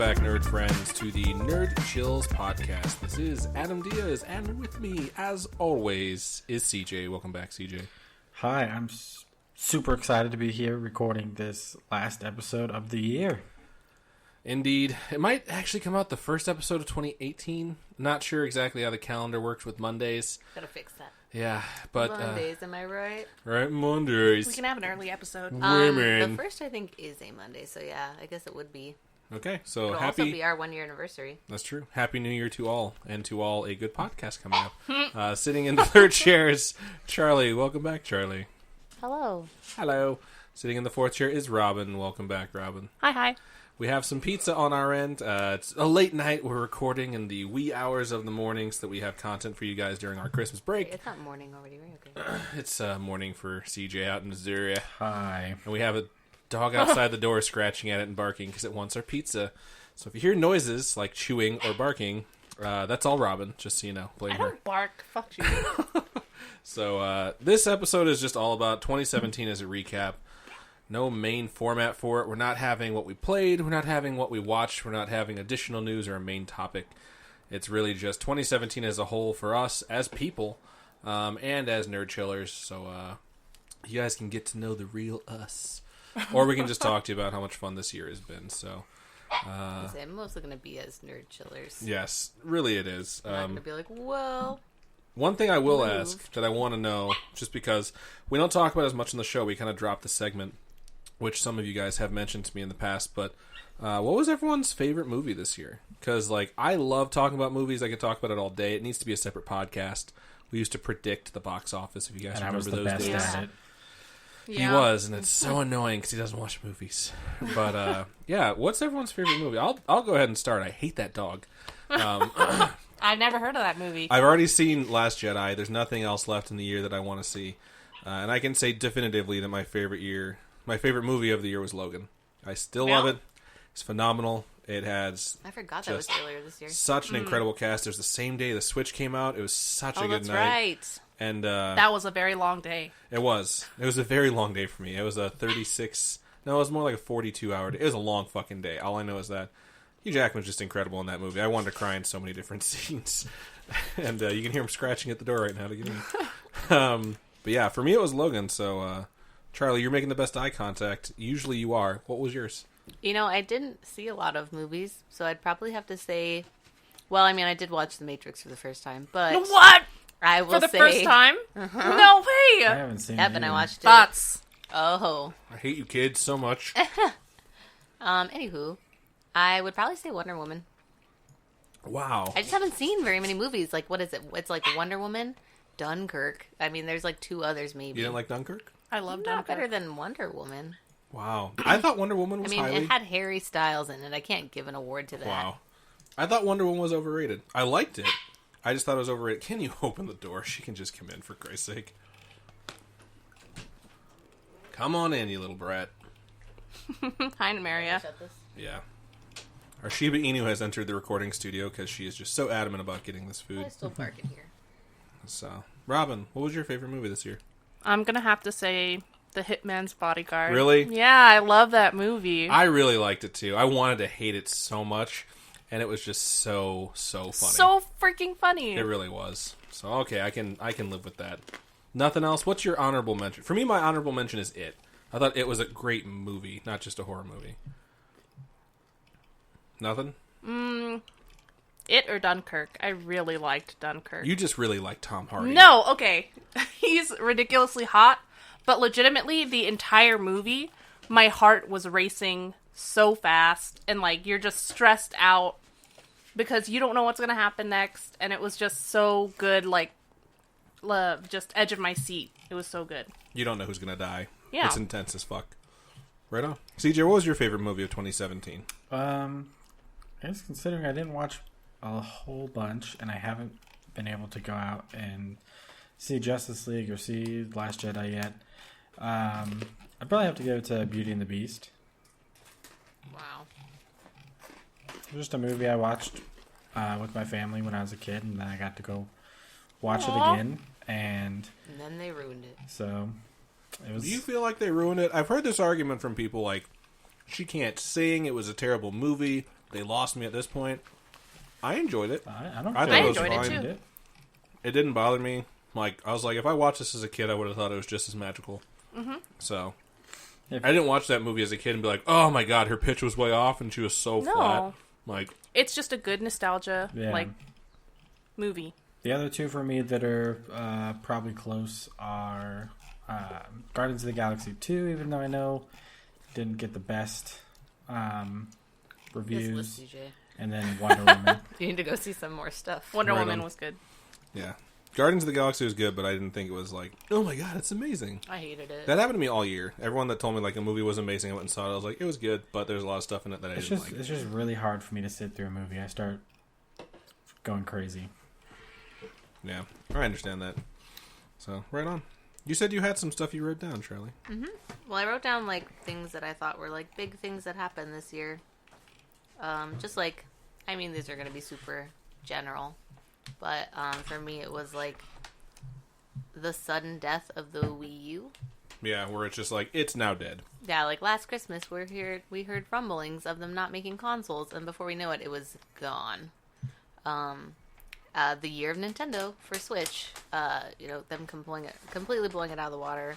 back, nerd friends, to the Nerd Chills podcast. This is Adam Diaz, and with me, as always, is CJ. Welcome back, CJ. Hi, I'm super excited to be here recording this last episode of the year. Indeed. It might actually come out the first episode of 2018. Not sure exactly how the calendar works with Mondays. Gotta fix that. Yeah, but... Mondays, am I right? Right, Mondays. We can have an early episode. Women. The first, I think, is a Monday, so yeah, I guess it would be. Okay, so It'll happy... also be our 1 year anniversary. That's true. Happy New Year to all, and to all a good podcast coming up. Sitting in the third chair is Charlie. Welcome back, Charlie. Hello. Hello. Sitting in the fourth chair is Robin. Welcome back, Robin. Hi. We have some pizza on our end. It's a late night. We're recording in the wee hours of the morning so that we have content for you guys during our Christmas break. It's not morning already, right? Okay. It's morning for CJ out in Missouri. Hi. And we have a dog outside the door scratching at it and barking because it wants our pizza. So if you hear noises like chewing or barking, that's all Robin, just so you know. Blame I her. don't bark. Fuck you. So this episode is just all about 2017 as a recap. No main format for it. We're not having what we played. We're not having what we watched. We're not having additional news or a main topic. It's really just 2017 as a whole for us as people and as nerd chillers. So you guys can get to know the real us. Or we can just talk to you about how much fun this year has been. So I'm mostly going to be as nerd chillers. yes, really it is. I'm not going to be like, well... One thing I will ask that I want to know, just because we don't talk about it as much in the show, we kind of dropped the segment, which some of you guys have mentioned to me in the past, but what was everyone's favorite movie this year? Because, I love talking about movies. I could talk about it all day. It needs to be a separate podcast. We used to predict the box office, if you guys And I remember was the those best days. at it. He was, and it's so annoying because he doesn't watch movies. But, yeah, what's everyone's favorite movie? I'll go ahead and start. I hate that dog. I've never heard of that movie. I've already seen Last Jedi. There's nothing else left in the year that I want to see. And I can say definitively that my favorite movie of the year was Logan. I still love it. It's phenomenal. It has I forgot that was earlier this year. such an incredible cast. It was the same day the Switch came out. It was such a good that's night. right. And That was a very long day. it was. It was a very long day for me. It was a 36... No, it was more like a 42-hour day. It was a long fucking day. All I know is that Hugh Jackman's just incredible in that movie. I wanted to cry in so many different scenes. And you can hear him scratching at the door right now to get in. But yeah, for me it was Logan. So, Charlie, you're making the best eye contact. Usually you are. What was yours? You know, I didn't see a lot of movies, so I'd probably have to say... Well, I mean, I did watch The Matrix for the first time, but... What? I will For the say... first time? No I way. haven't seen Yep, it and I either. watched it. Thoughts? Oh. I hate you kids so much. Anywho, I would probably say Wonder Woman. Wow. I just haven't seen very many movies. Like, what is it? It's like Wonder Woman, Dunkirk. I mean, there's like 2 others maybe. You didn't like Dunkirk? I love Not Dunkirk. better than Wonder Woman. Wow. I thought Wonder Woman I was mean, highly... it had Harry Styles in it. I can't give an award to that. Wow. I thought Wonder Woman was overrated. I liked it. I just thought it was overrated. Can you open the door? She can just come in, for Christ's sake. Come on in, you little brat. Hi, Maria. Shut this. Yeah. Our Shiba Inu has entered the recording studio because she is just so adamant about getting this food. I still bark in here. So, Robin, what was your favorite movie this year? I'm going to have to say The Hitman's Bodyguard. Really? Yeah, I love that movie. I really liked it too. I wanted to hate it so much, and it was just so funny. So freaking funny. It really was. So okay, I can live with that. Nothing else. What's your honorable mention? For me, my honorable mention is It. I thought It was a great movie, not just a horror movie. Nothing? It or Dunkirk. I really liked Dunkirk. You just really like Tom Hardy. No, okay. He's ridiculously hot, but legitimately, the entire movie, my heart was racing so fast, and you're just stressed out because you don't know what's going to happen next, and it was just so good, just edge of my seat. It was so good. You don't know who's gonna die. Yeah. It's intense as fuck. Right on. CJ, what was your favorite movie of 2017? I guess considering I didn't watch a whole bunch, and I haven't been able to go out and see Justice League or see Last Jedi yet, I'd probably have to go to Beauty and the Beast. Wow. Just a movie I watched with my family when I was a kid, and then I got to go watch it Aw. again, and And then they ruined it. so it was... Do you feel like they ruined it? I've heard this argument from people like, she can't sing, it was a terrible movie. they lost me at this point. I enjoyed it. I don't. I feel thought it was enjoyed it fine. too. It didn't bother me. Like, I was like, if I watched this as a kid, I would have thought it was just as magical. Mm-hmm. So, If- I didn't watch that movie as a kid and be like, oh my god, her pitch was way off and she was so No. flat. Like, It's just a good nostalgia Yeah. like movie. The other two for me that are probably close are Guardians of the Galaxy 2, even though I know didn't get the best This reviews, list, CJ. and then Wonder Woman. You need to go see some more stuff. Wonder Right Woman on. was good. yeah. Guardians of the Galaxy was good, but I didn't think it was like, oh my god, it's amazing. I hated it. That happened to me all year. Everyone that told me like a movie was amazing, I went and saw it. I was like, it was good, but there's a lot of stuff in it that I didn't like. It's just really hard for me to sit through a movie. I start going crazy. Yeah, I understand that. So, right on. You said you had some stuff you wrote down, Charlie. Well, I wrote down like things that I thought were like big things that happened this year. Just like, I mean, these are going to be super general, but for me, it was like the sudden death of the Wii U. Yeah, where it's just like, it's now dead. Yeah, like last Christmas, we heard rumblings of them not making consoles, and before we know it, it was gone. The year of Nintendo for Switch, them completely blowing it out of the water.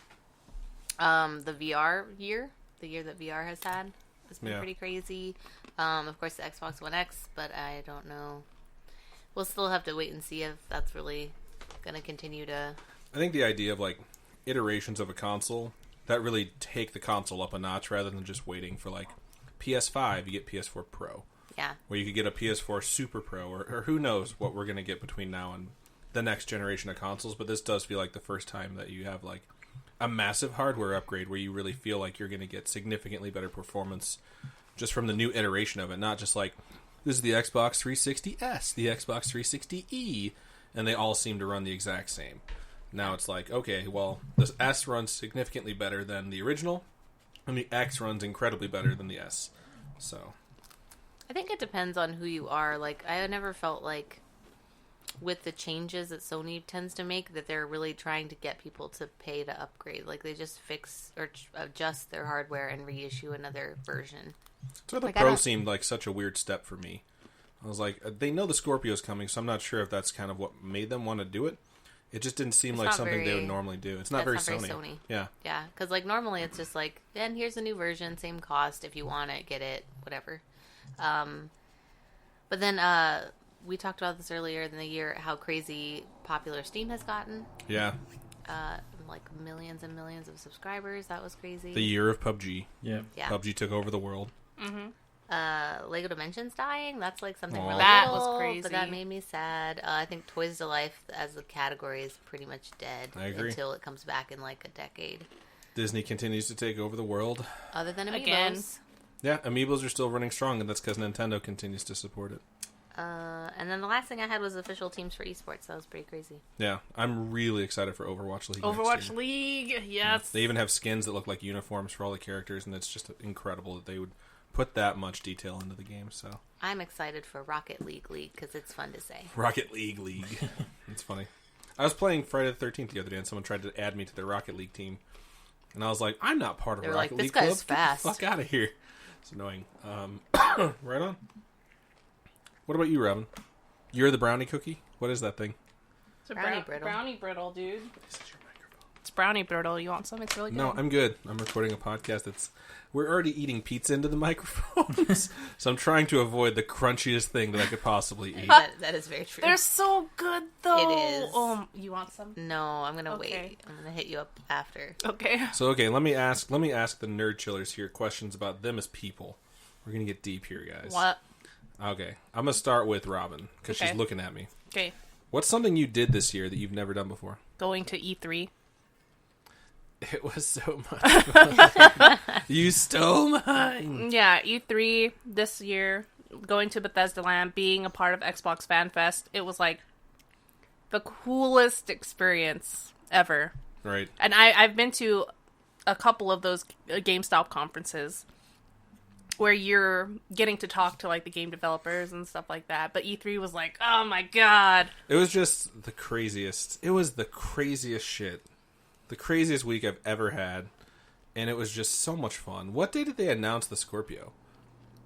The VR year, the year that VR has had, has been pretty crazy. Of course, the Xbox One X, but I don't know. We'll still have to wait and see if that's really going to continue to. I think the idea of like iterations of a console that really take the console up a notch rather than just waiting for like PS5, you get PS4 Pro. Yeah. Where you could get a PS4 Super Pro, or who knows what we're going to get between now and the next generation of consoles. But this does feel like the first time that you have like a massive hardware upgrade where you really feel like you're going to get significantly better performance just from the new iteration of it. Not just like, this is the Xbox 360S, the Xbox 360E, and they all seem to run the exact same. Now it's like, okay, well, the S runs significantly better than the original, and the X runs incredibly better than the S. So... I think it depends on who you are. Like, I never felt like with the changes that Sony tends to make that they're really trying to get people to pay to upgrade. Like, they just fix or adjust their hardware and reissue another version. So the Like, I Pro don't- seemed like such a weird step for me. I was like, they know the Scorpio's coming, so I'm not sure if that's kind of what made them want to do it. It just didn't seem It's like not something they very- would normally do. It's not That's very not Sony. very Sony. Yeah. Yeah, because, like, normally it's just like, and here's a new version, same cost. If you want it, get it, whatever. But then we talked about this earlier in the year, how crazy popular Steam has gotten. Yeah. Like millions and millions of subscribers. That was crazy. The year of PUBG. Yep. Yeah. PUBG took over the world. Lego Dimensions dying. That's like something Aw. really That little, was crazy. but that made me sad. I think Toys to Life as a category is pretty much dead. I agree. Until it comes back in like a decade. Disney continues to take over the world. Other than Amiibos. Again. Yeah, Amiibos are still running strong, and that's because Nintendo continues to support it. And then the last thing I had was official teams for esports. That was pretty crazy. Yeah, I'm really excited for Overwatch League. next Overwatch year. League, yes. They even have skins that look like uniforms for all the characters, and it's just incredible that they would put that much detail into the game. So I'm excited for Rocket League because it's fun to say. Rocket League. It's funny. I was playing Friday the 13th the other day, and someone tried to add me to their Rocket League team, and I was like, I'm not part of They were Rocket like, "This League guy's Club. fast." Get the fuck out of here. It's annoying. Right on. What about you, Robin? You're the brownie cookie? What is that thing? It's a Brownie brittle. Brownie brittle, dude. It's brownie brittle. You want some? It's really good. No, I'm good. I'm recording a podcast we're already eating pizza into the microphones, so I'm trying to avoid the crunchiest thing that I could possibly eat. That is very true. They're so good, though. It is. Oh, you want some? No, I'm gonna Okay. wait. I'm gonna hit you up after. Okay. So okay, let me ask the nerd chillers here questions about them as people. We're gonna get deep here, guys. What? Okay, I'm gonna start with Robin because Okay. she's looking at me. Okay. What's something you did this year that you've never done before? Going to E3. It was so much fun. You stole mine. Yeah, E3 this year, going to Bethesda Land, being a part of Xbox Fan Fest, it was like the coolest experience ever. Right. And I've been to a couple of those GameStop conferences where you're getting to talk to like the game developers and stuff like that. But E3 was like, oh my god. It was just the craziest. It was the craziest shit. The craziest week I've ever had. And it was just so much fun. What day did they announce the Scorpio?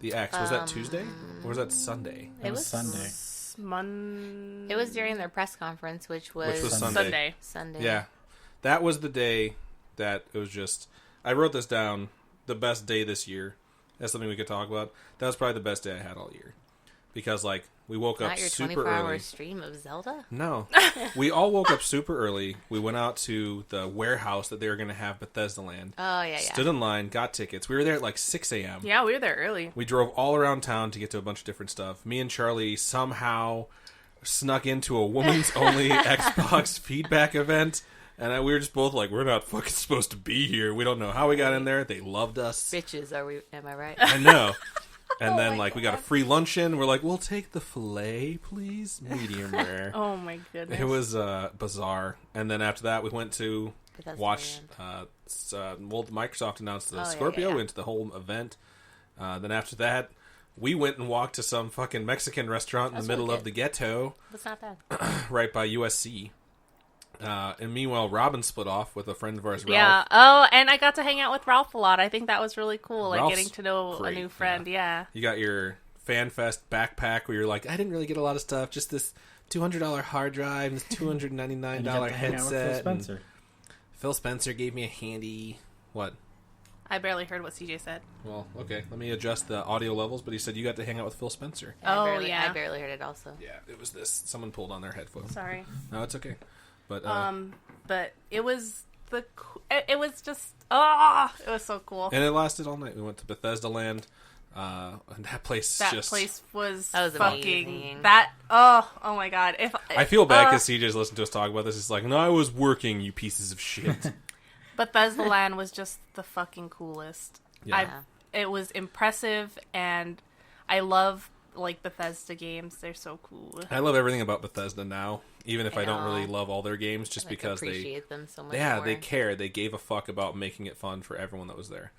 The X, was that Tuesday or was that Sunday? It was Sunday. It was during their press conference, which was Sunday. Sunday. Yeah, that was the day that it was just. I wrote this down. The best day this year. That's something we could talk about. That was probably the best day I had all year, because like we woke up Not your super 24-hour early. stream of Zelda. No, we all woke up super early. We went out to the warehouse that they were going to have Bethesda Land. Oh yeah, yeah. Stood in line, got tickets. We were there at like 6 a.m. Yeah, we were there early. We drove all around town to get to a bunch of different stuff. Me and Charlie somehow snuck into a woman's only Xbox feedback event. And we were just both like, we're not fucking supposed to be here. We don't know how we got in there. They loved us. Bitches, are we? Am I right? I know. And then, like, we got a free luncheon. We're like, we'll take the filet, please. Medium rare. Oh my goodness. It was bizarre. And then after that, we went to Bethesda watch. Land. Microsoft announced the yeah, Scorpio. yeah. We went to the whole event. Then after that, we went and walked to some fucking Mexican restaurant in That's the middle really of the ghetto, That's not bad. right by USC. And meanwhile, Robin split off with a friend of ours, Ralph. Yeah. Oh, and I got to hang out with Ralph a lot. I think that was really cool. Like Ralph's getting to know great, a new friend. Yeah. You got your FanFest backpack where you're like, I didn't really get a lot of stuff, just this $200 hard drive and this $299 And you got to hang out with Phil headset. Spencer. Phil Spencer gave me a handy... What? I barely heard what CJ said. Well, okay, let me adjust the audio levels, but he said you got to hang out with Phil Spencer. I Oh, barely, yeah. I barely heard it. Also, Yeah, it was this. Someone pulled on their headphones. Sorry. No, it's okay. But But it was it was just it was so cool. and it lasted all night. We went to Bethesda Land, and that place That just... place was, That was fucking amazing. that. Oh my god! If I feel bad because CJ's listened to us talk about this. It's like, no, I was working, you pieces of shit. Bethesda Land was just the fucking coolest. Yeah. It was impressive, and I love like Bethesda games. They're so cool. I love everything about Bethesda now, even if I I don't know. really love all their games, just I like, because they... appreciate them so much. Yeah, more. they care. They gave a fuck about making it fun for everyone that was there.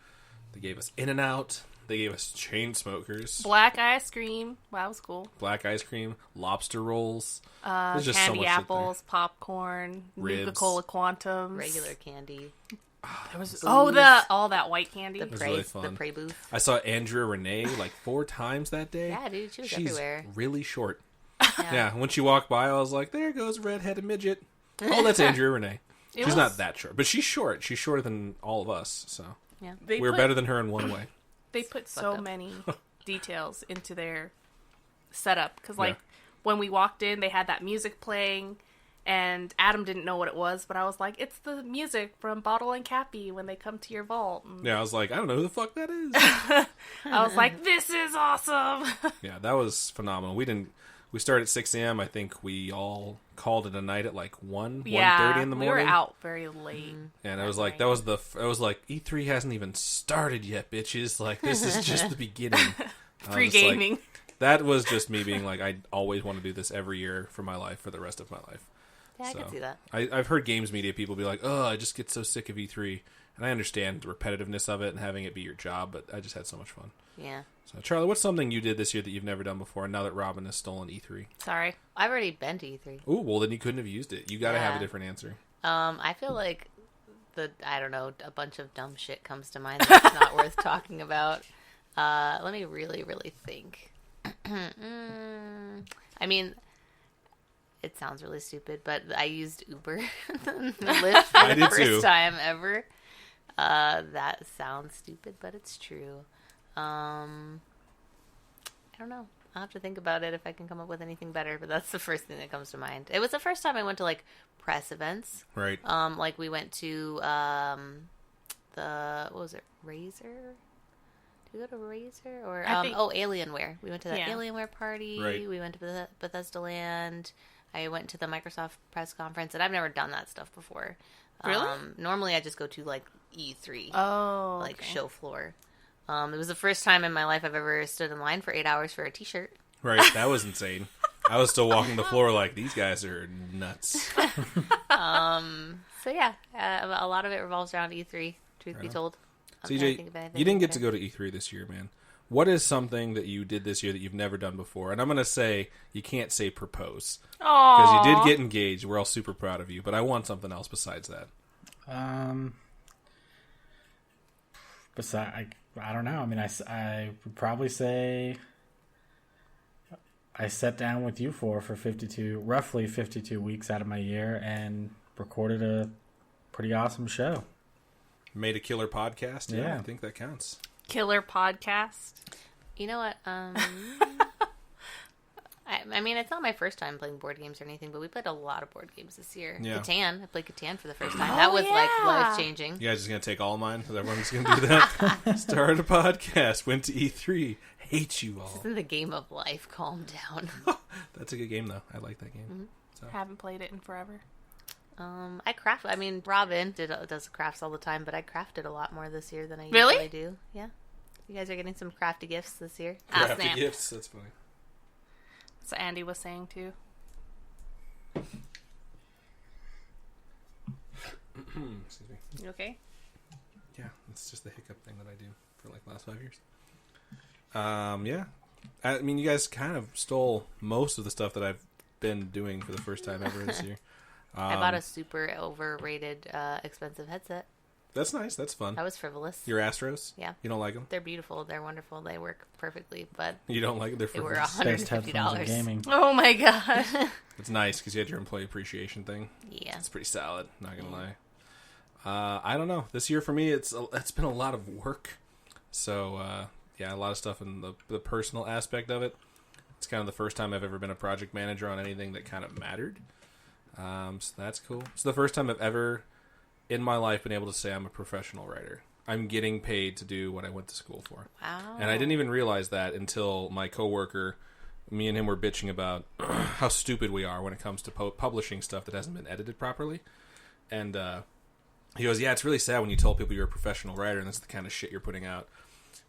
They gave us In-N-Out. They gave us Chain Smokers, Black ice cream. Wow, that was cool. black ice cream, lobster rolls. There's just so Candy much shit apples, popcorn, Ribs. Nuka-Cola Quantums. regular candy. There was all that white candy. The was prey, really the fun. prey booth. I saw Andrea Renee like 4 times that day. Yeah, dude, she was She's everywhere. really short. Yeah. Yeah, when she walked by, I was like, there goes a redheaded midget. Oh, that's Andrea Renee. It She's was- not that short, but she's short. She's shorter than all of us, so Yeah. They we're put- better than her in one way. They put Fuck so up. many details into their setup because, like, Yeah. when we walked in, they had that music playing, and Adam didn't know what it was, but I was like, "It's the music from Bottle and Cappy when they come to your vault." And Yeah, I was like, I don't know who the fuck that is. I was like, "This is awesome!" Yeah, that was phenomenal. We started at 6 a.m. I think we all called it a night at like 1:30 in the morning. we were out very late. And it was like, that was it was like, E3 hasn't even started yet, bitches. Like, this is just the beginning. I was Free just like- gaming. that was just me being like, I always want to do this every year for my life, for the rest of my life. Yeah, I So, can see that. I've heard games media people be like, oh, I just get so sick of E3. And I understand the repetitiveness of it and having it be your job, but I just had so much fun. Yeah. So, Charlie, what's something you did this year that you've never done before, now that Robin has stolen E3? Sorry. I've already been to E3. Ooh, well, then you couldn't have used it. You got to have a Yeah. different answer. I feel like I don't know, a bunch of dumb shit comes to mind that's not worth talking about. Let me really, really think. I mean, it sounds really stupid, but I used Uber and Lyft for I the did first too. time ever. That sounds stupid, but it's true. I don't know. I'll have to think about it if I can come up with anything better, but that's the first thing that comes to mind. It was the first time I went to like press events. Right. Like we went to what was it, Razer? Did we go to Razer or I think- Alienware? We went to that Yeah. Alienware party. Right. We went to Bethesda Land. I went to the Microsoft press conference, and I've never done that stuff before. Really? Normally, I just go to like E3, Oh, like okay. show floor. It was the first time in my life I've ever stood in line for 8 hours for a T-shirt. Right. That was insane. I was still walking the floor like, these guys are nuts. So yeah, a lot of it revolves around E3. Truth be told. I'm trying to think CJ, of anything you didn't get to better. go to E3 this year, man. What is something that you did this year that you've never done before? And I'm going to say, you can't say propose. Because you did get engaged. We're all super proud of you. But I want something else besides that. I don't know. I mean, I would probably say I sat down with you for roughly 52 weeks out of my year and recorded a pretty awesome show. Made a killer podcast. Yeah, Yeah. I think that counts. Killer podcast. You know what? I mean, it's not my first time playing board games or anything, but we played a lot of board games this year. Yeah. Catan. I played Catan for the first time. That was like life changing. You guys just gonna take all of mine? Is everyone just gonna do that? Started a podcast. Went to E3. Hate you all. This is the game of life. Calm down. That's a good game though. I like that game. Haven't played it in forever. I craft. I mean, Robin does crafts all the time, but I crafted a lot more this year than I Really? usually do. Yeah. You guys are getting some crafty gifts this year. Crafty snap. gifts. That's funny. So Andy was saying too. Excuse me. You okay? Yeah, it's just the hiccup thing that I do for like the last 5 years. Yeah. I mean, you guys kind of stole most of the stuff that I've been doing for the first time ever this year. I bought a super overrated, expensive headset. That's nice. That's fun. That was frivolous. Your Astros? Yeah. You don't like them? They're beautiful. They're wonderful. They work perfectly, but You don't like them? They're they were frivolous. Best headphones in $150. gaming. Oh my god. It's nice because you had your employee appreciation thing. Yeah. It's pretty solid. Not gonna lie. I don't know. This year for me, it's been a lot of work. So yeah, a lot of stuff in the personal aspect of it. It's kind of the first time I've ever been a project manager on anything that kind of mattered. So that's cool. It's the first time I've ever in my life been able to say I'm a professional writer. I'm getting paid to do what I went to school for. Wow. And I didn't even realize that until my coworker, me and him were bitching about how stupid we are when it comes to publishing stuff that hasn't been edited properly. And he goes, yeah, it's really sad when you tell people you're a professional writer and that's the kind of shit you're putting out.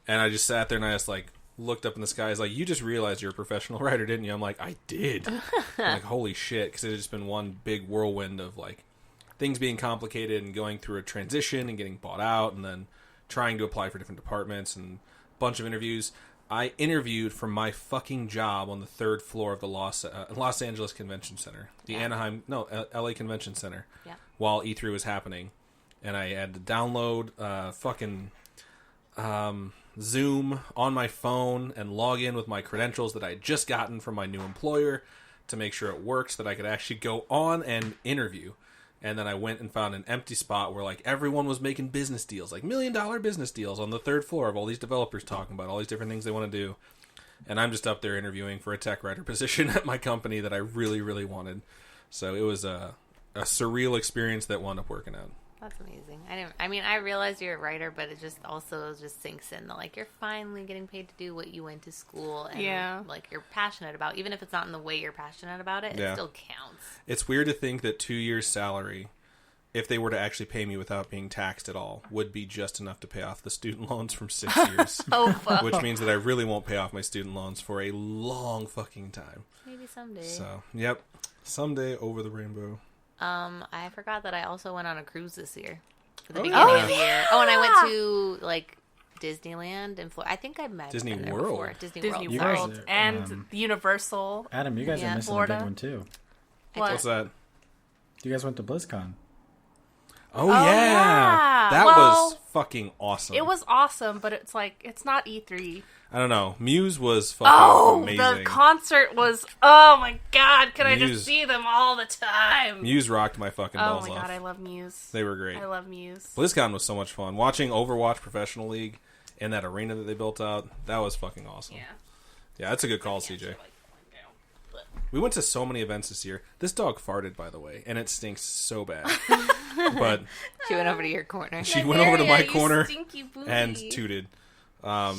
And I just sat there and I just like looked up in the sky. I was like, you just realized you're a professional writer, didn't you? I'm like, I did. I'm like, holy shit. Because it had just been one big whirlwind of like things being complicated and going through a transition and getting bought out and then trying to apply for different departments and a bunch of interviews. I interviewed for my fucking job on the 3rd floor of the Los Angeles Convention Center. The LA Convention Center. Yeah. While E3 was happening. And I had to download fucking Zoom on my phone and log in with my credentials that I had just gotten from my new employer to make sure it worked so that I could actually go on and interview. And then I went and found an empty spot where like everyone was making business deals, like $1 million business deals on the 3rd floor of all these developers talking about all these different things they want to do. And I'm just up there interviewing for a tech writer position at my company that I really, really wanted. So it was a surreal experience that wound up working out. That's amazing. I realize you're a writer, but it just also just sinks in that like you're finally getting paid to do what you went to school and like you're passionate about. Even if it's not in the way you're passionate about it, it still counts. It's weird to think that 2 years' salary, if they were to actually pay me without being taxed at all, would be just enough to pay off the student loans from 6 years. Oh fuck. Which means that I really won't pay off my student loans for a long fucking time. Maybe someday. So, yep. Someday over the rainbow. I forgot that I also went on a cruise this year. For the Oh, beginning yeah. of the year. Oh, and I went to like Disneyland in Florida. I think I met Disney been there World. before. Disney Disney World. You sorry. guys World are, and Universal. Adam, you guys Yeah, are missing a Florida. big one too. What? What's that? You guys went to BlizzCon. Oh, yeah. yeah. That Well, was fucking awesome. It was awesome, but it's like it's not E3. I don't know. Muse was fucking Oh, amazing. the concert was. Oh my god! Can I Muse. just see them all the time? Muse rocked my fucking Oh balls my off. god, I love Muse. They were great. I love Muse. BlizzCon was so much fun. Watching Overwatch Professional League in that arena that they built out, that was fucking awesome. Yeah. Yeah, that's a good call, CJ. We went to so many events this year. This dog farted, by the way, and it stinks so bad. But She went over to your corner. she went over to my you corner stinky booty. and tooted.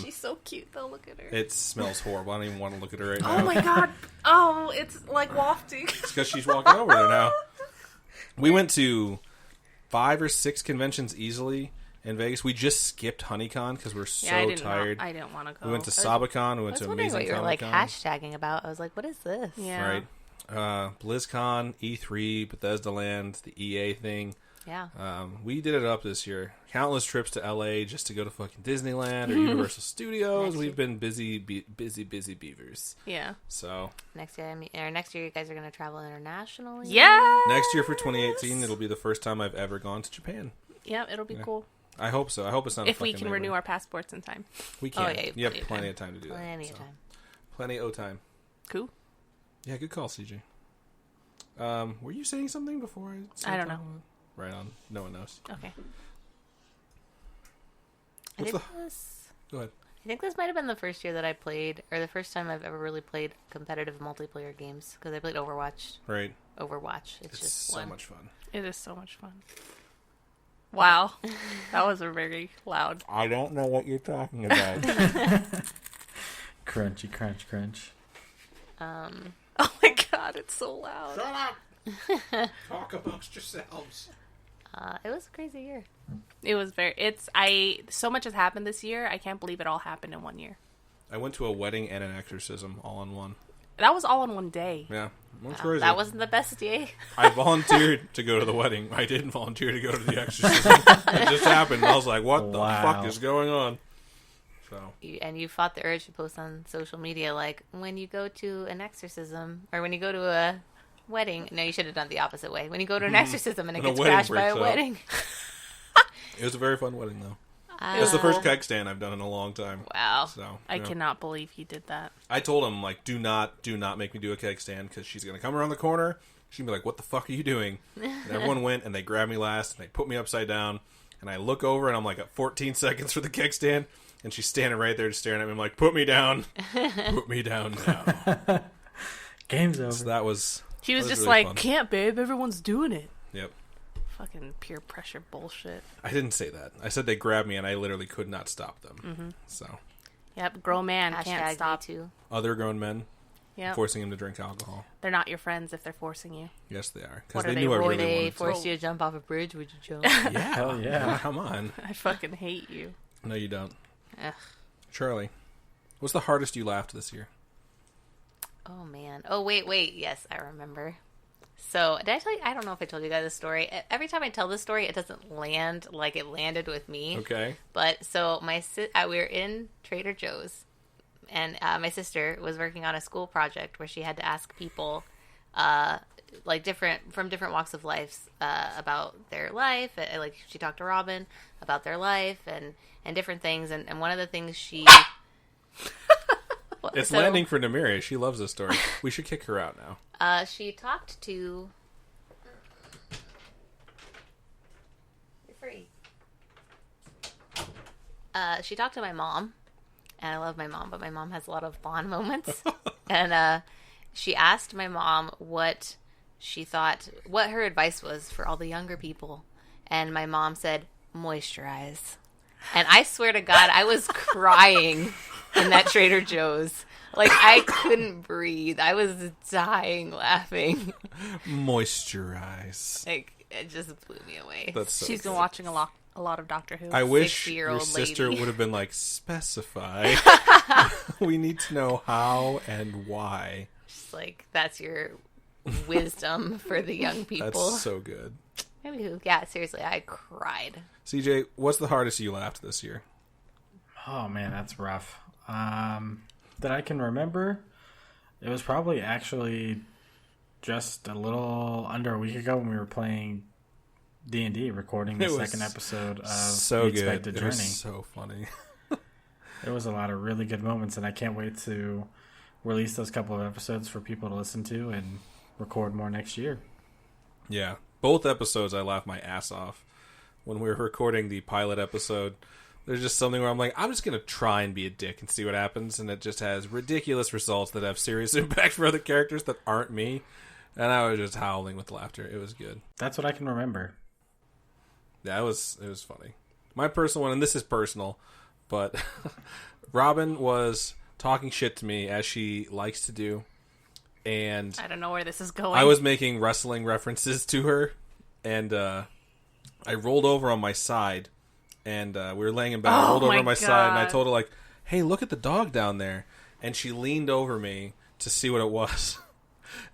She's so cute though. Look at her. It smells horrible. I don't even want to look at her right now. Oh my god. Oh, it's like wafting. It's because she's walking over there now. We went to 5 or 6 conventions easily in Vegas. We just skipped HoneyCon because we're so I tired. didn't want to go. We went to Sabacon. We I went was to wondering Amazing what you were like Comic-Con. hashtagging about. I was like, what is this? Yeah. Right. BlizzCon, E3, Bethesda Land, the EA thing. Yeah. We did it up this year. Countless trips to LA just to go to fucking Disneyland or Universal Studios. We've been busy beavers. Yeah. So Next year, you guys are going to travel internationally. Yeah. next year for 2018, it'll be the first time I've ever gone to Japan. Yeah, it'll be cool. I hope so. I hope it's not. If we can renew our passports in time. we can. Oh, yeah, you have plenty of time to do that. Plenty of time. Plenty of time. Cool. Yeah, good call, CJ. Were you saying something before I don't know. Right on. No one knows. Okay. I What's think the- this. Go ahead. I think this might have been the first year that I played, or the first time I've ever really played competitive multiplayer games, because I played Overwatch. Right. It's It's just so fun. much fun. It is so much fun. Wow. That was a very loud. I don't know what you're talking about. Crunchy, crunch, crunch. Oh my god, it's so loud. Shut up. Talk amongst yourselves. It was a crazy year. It was so much has happened this year. I can't believe it all happened in 1 year. I went to a wedding and an exorcism all in one. That was all in one day. Yeah. That's crazy. That wasn't the best day. I volunteered to go to the wedding. I didn't volunteer to go to the exorcism. It just happened. I was like, what the Wow. fuck is going on? So And you fought the urge to post on social media, like, when you go to an exorcism, or when you go to a wedding. No, you should have done the opposite way. When you go to an exorcism and it And a gets wedding crashed by a breaks out. wedding. it was a very fun wedding, though. It's the first keg stand I've done in a long time. Wow. So I yeah. cannot believe he did that. I told him, like, do not make me do a keg stand, because she's gonna come around the corner. She'd be like, "What the fuck are you doing?" And everyone went, and they grabbed me last, and they put me upside down. And I look over, and I'm like at 14 seconds for the keg stand, and she's standing right there, just staring at me. I'm like, "Put me down, put me down now." Game's over. So that was. He was that just really like, fun. "Can't, babe. Everyone's doing it." Yep. Fucking peer pressure bullshit. I didn't say that. I said they grabbed me, and I literally could not stop them. So Yep, grown man Hashtag can't stop. Me too. other grown men Yep. forcing him to drink alcohol. They're not your friends if they're forcing you. Yes, they are, because What they are knew they, I Roy? really They wanted to. forced you to jump off a bridge, would you jump? Yeah, Hell yeah. Come on. I fucking hate you. No, you don't, Ugh. Charlie. What's the hardest you laughed this year? Oh, man. Oh, wait. Yes, I remember. So, did I tell you? I don't know if I told you guys this story. Every time I tell this story, it doesn't land like it landed with me. Okay. But, so, we were in Trader Joe's, and my sister was working on a school project where she had to ask people, from different walks of life, about their life. Like, she talked to Robin about their life and different things. And one of the things she... It's So- landing for Namiria. She loves this story. We should kick her out now. She talked to... You're free. She talked to my mom, and I love my mom, but my mom has a lot of Bond moments. And she asked my mom what her advice was for all the younger people. And my mom said, moisturize. And I swear to God, I was crying in that Trader Joe's. Like, I couldn't breathe. I was dying laughing. Moisturize. Like, it just blew me away. That's so She's been good. watching a lot of Doctor Who. I wish your 60-year-old sister lady. would have been like, specify. We need to know how and why. Just like, that's your wisdom for the young people. That's so good. Maybe, yeah, seriously, I cried. CJ, what's the hardest you laughed this year? Oh man, that's rough. That I can remember, it was probably actually just a little under a week ago when we were playing D&D, recording the It was second episode of So The good. Expected It Journey. was so funny. There was a lot of really good moments, and I can't wait to release those couple of episodes for people to listen to and record more next year. Yeah. Both episodes I laughed my ass off. When we were recording the pilot episode, there's just something where I'm like, I'm just going to try and be a dick and see what happens. And it just has ridiculous results that have serious impact for other characters that aren't me. And I was just howling with laughter. It was good. That's what I can remember. Yeah, it was funny. My personal one, and this is personal, but Robin was talking shit to me as she likes to do. And I don't know where this is going. I was making wrestling references to her, and I rolled over on my side, and we were laying in bed. I rolled over my on my side, and I God. told her, like, hey, look at the dog down there. And she leaned over me to see what it was.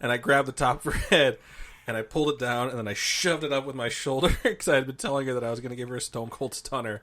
And I grabbed the top of her head, and I pulled it down, and then I shoved it up with my shoulder, because I had been telling her that I was going to give her a Stone Cold Stunner.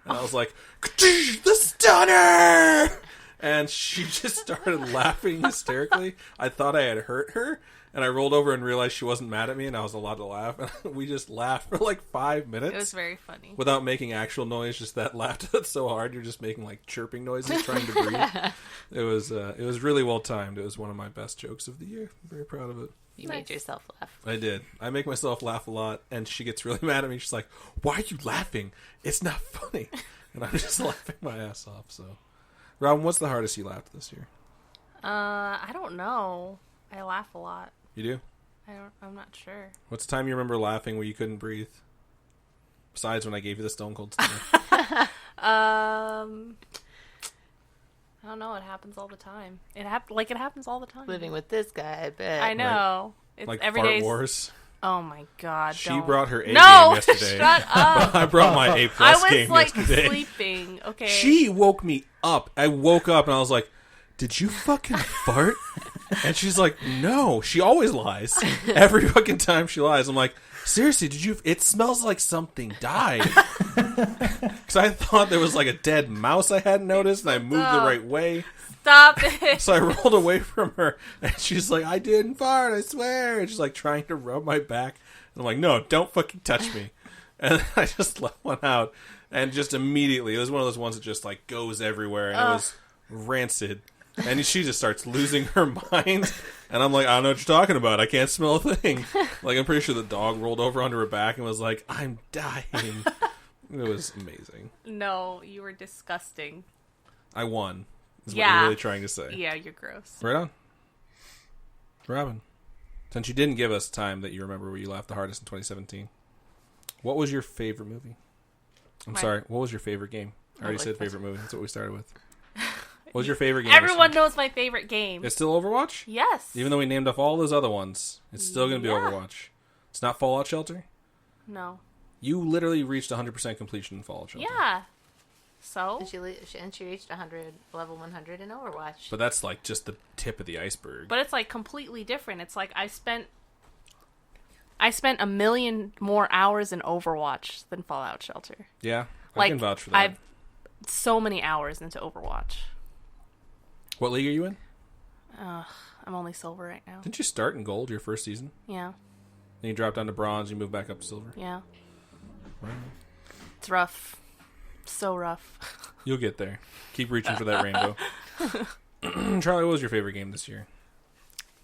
And I was like, the Stunner! and she just started laughing hysterically. I thought I had hurt her, and I rolled over and realized she wasn't mad at me, and I was allowed to laugh. And we just laughed for like 5 minutes. It was very funny. Without making actual noise, just that laughed so hard you're just making like chirping noises trying to breathe. It was really well timed. It was one of my best jokes of the year. I'm very proud of it. You made yourself laugh. I did. I make myself laugh a lot, and she gets really mad at me. She's like, "Why are you laughing? It's not funny." And I'm just laughing my ass off. So, Robin, what's the hardest you laughed this year? I don't know. I laugh a lot. You do? I'm not sure. What's the time you remember laughing where you couldn't breathe? Besides when I gave you the Stone Cold Stunner. I don't know. It happens all the time. It happens all the time. Living with this guy, I bet. I know. It's Like every fart day's- wars. Oh my god! She don't. brought her A No, game yesterday. shut up. I brought my A I plus was game like yesterday. sleeping. Okay. She woke me up. I woke up and I was like, "Did you fucking fart?" And she's like, "No." She always lies. Every fucking time she lies. I'm like, "Seriously, did you? It smells like something died." Because I thought there was like a dead mouse I hadn't noticed, and I moved the right way. Stop it. So I rolled away from her, and she's like, "I didn't fart, I swear." And she's like trying to rub my back. And I'm like, "No, don't fucking touch me." And I just let one out, and just immediately, it was one of those ones that just like goes everywhere, and it was rancid. And she just starts losing her mind, and I'm like, "I don't know what you're talking about. I can't smell a thing." Like, I'm pretty sure the dog rolled over onto her back and was like, "I'm dying." It was amazing. No, you were disgusting. I won. Is what Yeah. you're really trying to say. Yeah, you're gross. Right on. Robin, since you didn't give us time that you remember where you laughed the hardest in 2017, what was your favorite movie? What was your favorite game? I already said favorite movie. That's what we started with. What was your favorite game? Everyone knows my favorite game. It's still Overwatch? Yes. Even though we named off all those other ones, it's still going to be Yeah. Overwatch. It's not Fallout Shelter? No. You literally reached 100% completion in Fallout Shelter. Yeah. So? And she reached level 100 in Overwatch. But that's like just the tip of the iceberg. But it's like completely different. It's like I spent 1 million more hours in Overwatch than Fallout Shelter. Yeah, I Like can vouch for that. I've so many hours into Overwatch. What league are you in? I'm only silver right now. Didn't you start in gold your first season? Yeah. Then you dropped down to bronze, you moved back up to silver? Yeah. Wow. It's rough. So rough. You'll get there. Keep reaching for that rainbow. Charlie, what was your favorite game this year?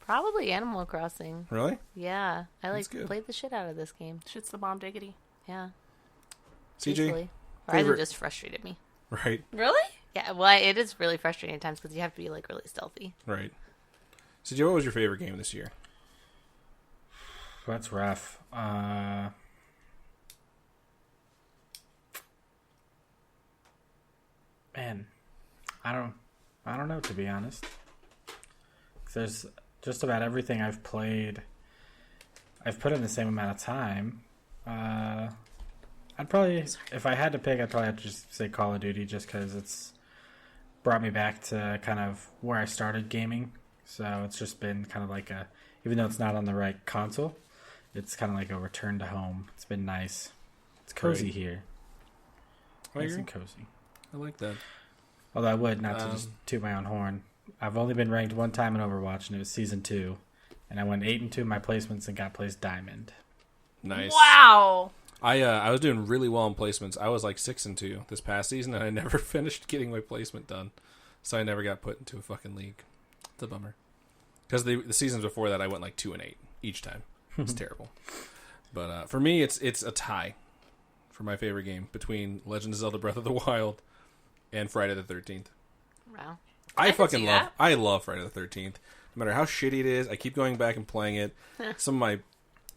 Probably Animal Crossing. Really? Yeah. I That's good. played the shit out of this game. Shit's the bomb diggity. Yeah. CJ? Peacefully. Horizon favorite- just frustrated me. Right, Really? Yeah, well, it is really frustrating at times because you have to be like really stealthy. right. CJ, what was your favorite game this year? That's rough. Man, I don't know, to be honest. 'Cause there's just about everything I've played. I've put in the same amount of time. I'd probably, if I had to pick, I'd probably have to just say Call of Duty, just because it's brought me back to kind of where I started gaming. So it's just been kind of like even though it's not on the right console, it's kind of like a return to home. It's been nice. It's cozy Right. here. I Nice agree. and cozy. I like that. Although I would, not to just toot my own horn, I've only been ranked one time in Overwatch, and it was Season 2. And I went 8-2 in my placements and got placed Diamond. Nice. Wow. I was doing really well in placements. I was like 6-2 this past season, and I never finished getting my placement done. So I never got put into a fucking league. It's a bummer. Because the seasons before that, I went like 2-8 each time. It's terrible. But for me, it's a tie for my favorite game between Legend of Zelda: Breath of the Wild and Friday the 13th. Wow. I can fucking see love. that. I love Friday the 13th. No matter how shitty it is, I keep going back and playing it. Some of my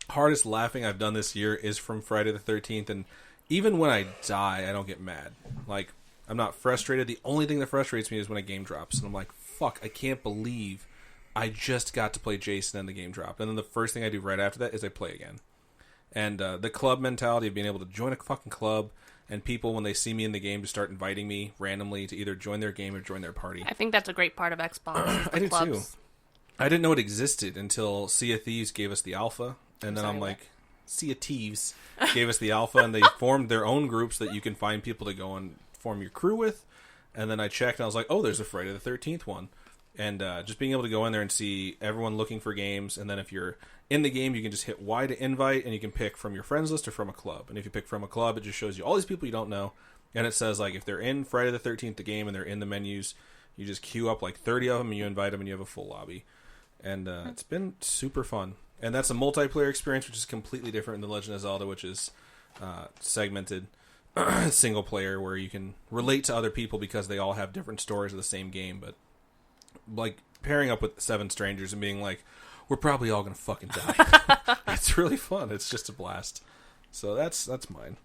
hardest laughing I've done this year is from Friday the 13th, and even when I die, I don't get mad. Like, I'm not frustrated. The only thing that frustrates me is when a game drops, and I'm like, fuck, I can't believe I just got to play Jason and the game dropped. And then the first thing I do right after that is I play again. And the club mentality of being able to join a fucking club, and people, when they see me in the game, to start inviting me randomly to either join their game or join their party. I think that's a great part of Xbox. is the I do clubs. too. I didn't know it existed until Sea of Thieves gave us the alpha, and then sorry, I'm what? like, Sea of Thieves gave us the alpha, and they formed their own groups that you can find people to go and form your crew with, And then I checked, and I was like, oh, there's a Friday the 13th one. And just being able to go in there and see everyone looking for games, and then if you're in the game, you can just hit Y to invite, and you can pick from your friends list or from a club. And if you pick from a club, it just shows you all these people you don't know. And it says, like, if they're in Friday the 13th, the game, and they're in the menus, you just queue up like 30 of them, and you invite them, and you have a full lobby. And it's been super fun. And that's a multiplayer experience, which is completely different than The Legend of Zelda, which is segmented single player, where you can relate to other people because they all have different stories of the same game. But like pairing up with 7 strangers and being like, we're probably all gonna fucking die. It's really fun. It's just a blast. So that's mine.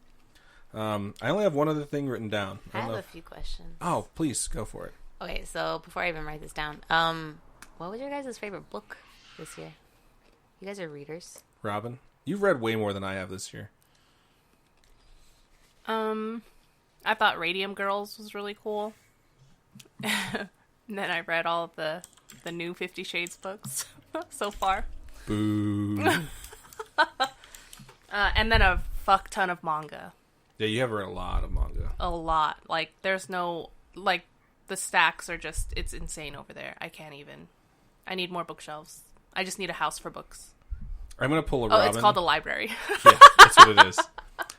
I only have one other thing written down. I have a few questions. Oh, please go for it. Okay, so before I even write this down, what was your guys' favorite book this year? You guys are readers. Robin, you've read way more than I have this year. I thought Radium Girls was really cool. And then I read all of the new 50 Shades books so far. Boo. And then a fuck ton of manga. Yeah, you have read a lot of manga. A lot. Like, there's no... Like, the stacks are just... It's insane over there. I can't even... I need more bookshelves. I just need a house for books. I'm going to pull a Robin. Oh, it's called a library. Yeah, that's what it is.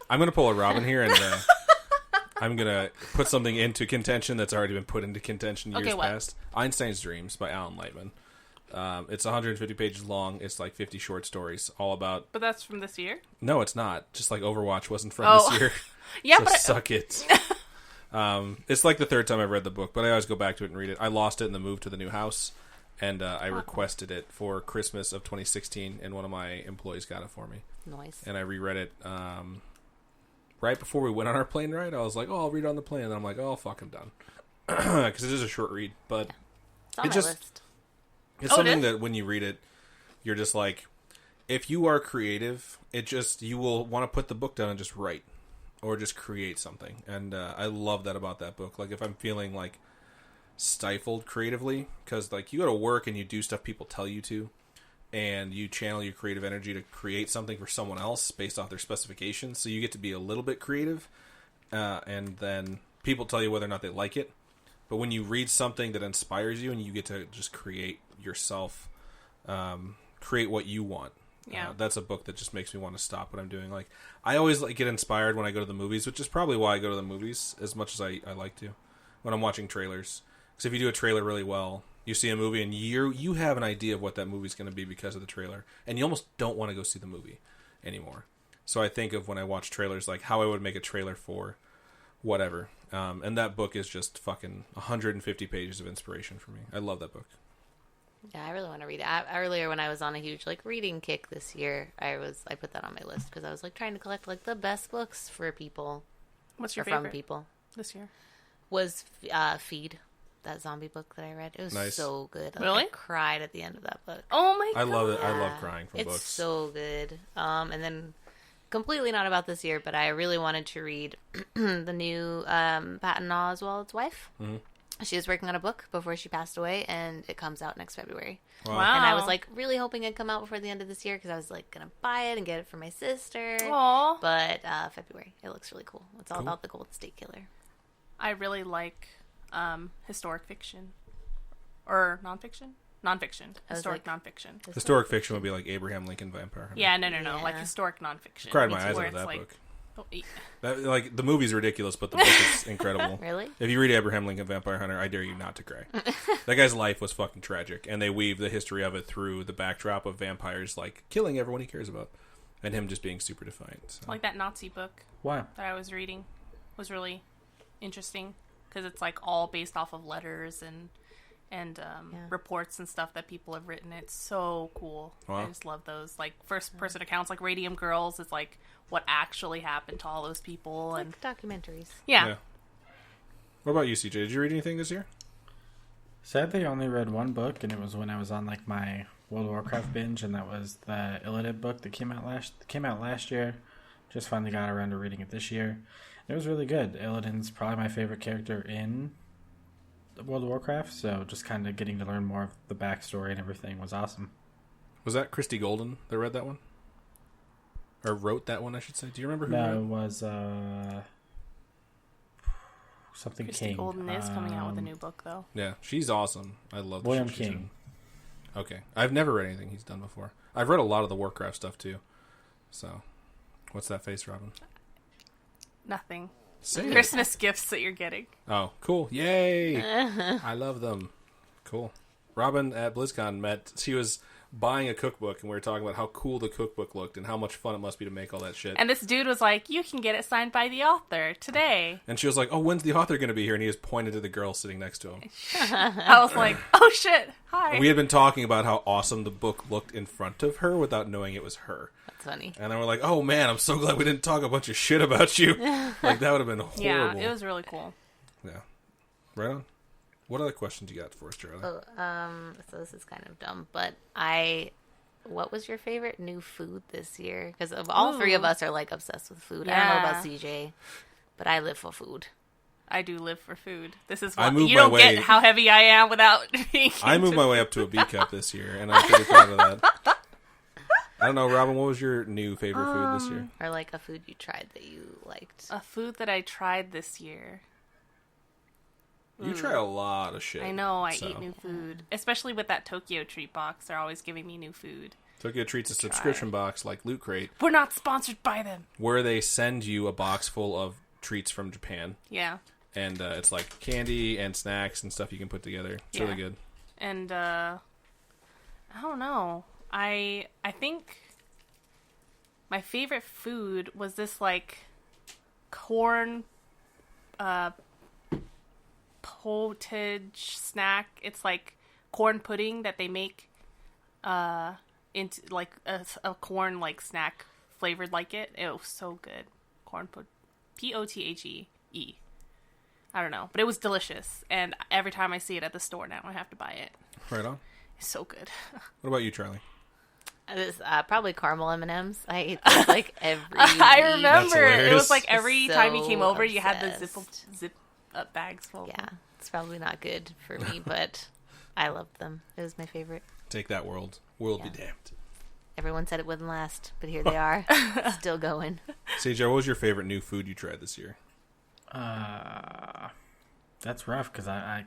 I'm going to pull a Robin here, and I'm going to put something into contention that's already been put into contention years past. Einstein's Dreams by Alan Lightman. It's 150 pages long. It's like 50 short stories, all about... But that's from this year? No, it's not. Just like Overwatch wasn't from this year. Yeah, so but... suck it. It's like the third time I've read the book, but I always go back to it and read it. I lost it in the move to the new house, and I requested it for Christmas of 2016, and one of my employees got it for me. Nice. And I reread it right before we went on our plane ride. I was like, oh, I'll read it on the plane. And then I'm like, oh, fuck, I'm done. Because it is a short read, but It's on my list. It's something that when you read it, you're just like, if you are creative, you will want to put the book down and just write. Or just create something. And I love that about that book. Like, if I'm feeling, like, stifled creatively, because, like, you go to work and you do stuff people tell you to, and you channel your creative energy to create something for someone else based off their specifications, so you get to be a little bit creative, and then people tell you whether or not they like it. But when you read something that inspires you and you get to just create yourself, create what you want. Yeah, that's a book that just makes me want to stop what I'm doing. Like, I always get inspired when I go to the movies, which is probably why I go to the movies as much as I like to when I'm watching trailers. Because if you do a trailer really well, you see a movie and you have an idea of what that movie's going to be because of the trailer, and you almost don't want to go see the movie anymore. So I think of when I watch trailers, like how I would make a trailer for whatever. And that book is just fucking 150 pages of inspiration for me. I love that book. Yeah, I really want to read it. Earlier, when I was on a huge reading kick this year, I put that on my list because I was trying to collect the best books for people. What's your or favorite from people? This year? Was Feed, that zombie book that I read. It was nice. So good. Really? I cried at the end of that book. Oh my god! I love it. I love crying from it's books. It's so good. And then, completely not about this year, but I really wanted to read the new Patton Oswalt's wife. Mm-hmm. She was working on a book before she passed away, and it comes out next February. Wow. And I was really hoping it'd come out before the end of this year because I was gonna buy it and get it for my sister. Aww. But February, it looks really cool. It's all about the Golden State Killer. I really like historic fiction or nonfiction. Historic nonfiction. Historic fiction would be like Abraham Lincoln Vampire Hunter. Yeah, no. Yeah. Like historic nonfiction. Cried my eyes where over that it's book. Oh, yeah. That, the movie's ridiculous, but the book is incredible. Really? If you read Abraham Lincoln Vampire Hunter, I dare you not to cry. That guy's life was fucking tragic, and they weave the history of it through the backdrop of vampires killing everyone he cares about, and him just being super defiant. So. Like that Nazi book Wow. that I was reading was really interesting because it's all based off of letters and reports and stuff that people have written. It's so cool. Wow. I just love those first person accounts. Like Radium Girls is what actually happened to all those people and documentaries. yeah. What about you, CJ? Did you read anything this year? Sadly, I only read one book, and it was when I was on my World of Warcraft binge, and that was the Illidan book that came out last year. Just finally got around to reading it this year. It was really good. Illidan's probably my favorite character in World of Warcraft, so just kind of getting to learn more of the backstory and everything was awesome. Was that Christy Golden that read that one? Or wrote that one, I should say. Do you remember who wrote it? It was, something Christy King. Golden is coming out with a new book, though. Yeah, she's awesome. I love William the shit she's King. in. Okay, I've never read anything he's done before. I've read a lot of the Warcraft stuff too. So, what's that face, Robin? Nothing. Say it. Christmas gifts that you're getting. Oh, cool! Yay! I love them. Cool. Robin at BlizzCon she was buying a cookbook, and we were talking about how cool the cookbook looked and how much fun it must be to make all that shit. And this dude was like, "You can get it signed by the author today." And she was like, "Oh, when's the author going to be here?" And he just pointed to the girl sitting next to him. I was like, "Oh shit, hi." We had been talking about how awesome the book looked in front of her without knowing it was her. That's funny. And then we're like, "Oh man, I'm so glad we didn't talk a bunch of shit about you." Like that would have been horrible. Yeah, it was really cool. Yeah. Right on. What other questions you got for us, Charlie? So this is kind of dumb, but what was your favorite new food this year? Because all three of us are like obsessed with food. I don't know about CJ, but I live for food. I do live for food. This is I why moved you my don't way- get how heavy I am without being. I moved my way up to a B cup this year, and I'm pretty proud of that. I don't know, Robin, what was your new favorite food this year? Or like a food you tried that you liked. A food that I tried this year. You try a lot of shit. I know, I so. eat new food. Especially with that Tokyo Treat box. They're always giving me new food. Tokyo Treats a subscription box like Loot Crate, We're not sponsored by them. where they send you a box full of treats from Japan. Yeah. And it's like candy and snacks and stuff you can put together. It's really good. And, I don't know. I think my favorite food was this, like, corn, potage snack. It's like corn pudding that they make into like a corn like snack flavored like it. It was so good. Corn Pothe. I don't know, but it was delicious. And every time I see it at the store now, I have to buy it. Right on. It's so good. What about you, Charlie? This probably caramel M&Ms. I ate those like every I week. remember it hilarious. was like every time you came So over, you had the obsessed. zip up bags full. Yeah, it's probably not good for me, but I loved them. It was my favorite. Take that, world. World Yeah. be damned. Everyone said it wouldn't last, but here they are, still going. CJ, what was your favorite new food you tried this year? That's rough because I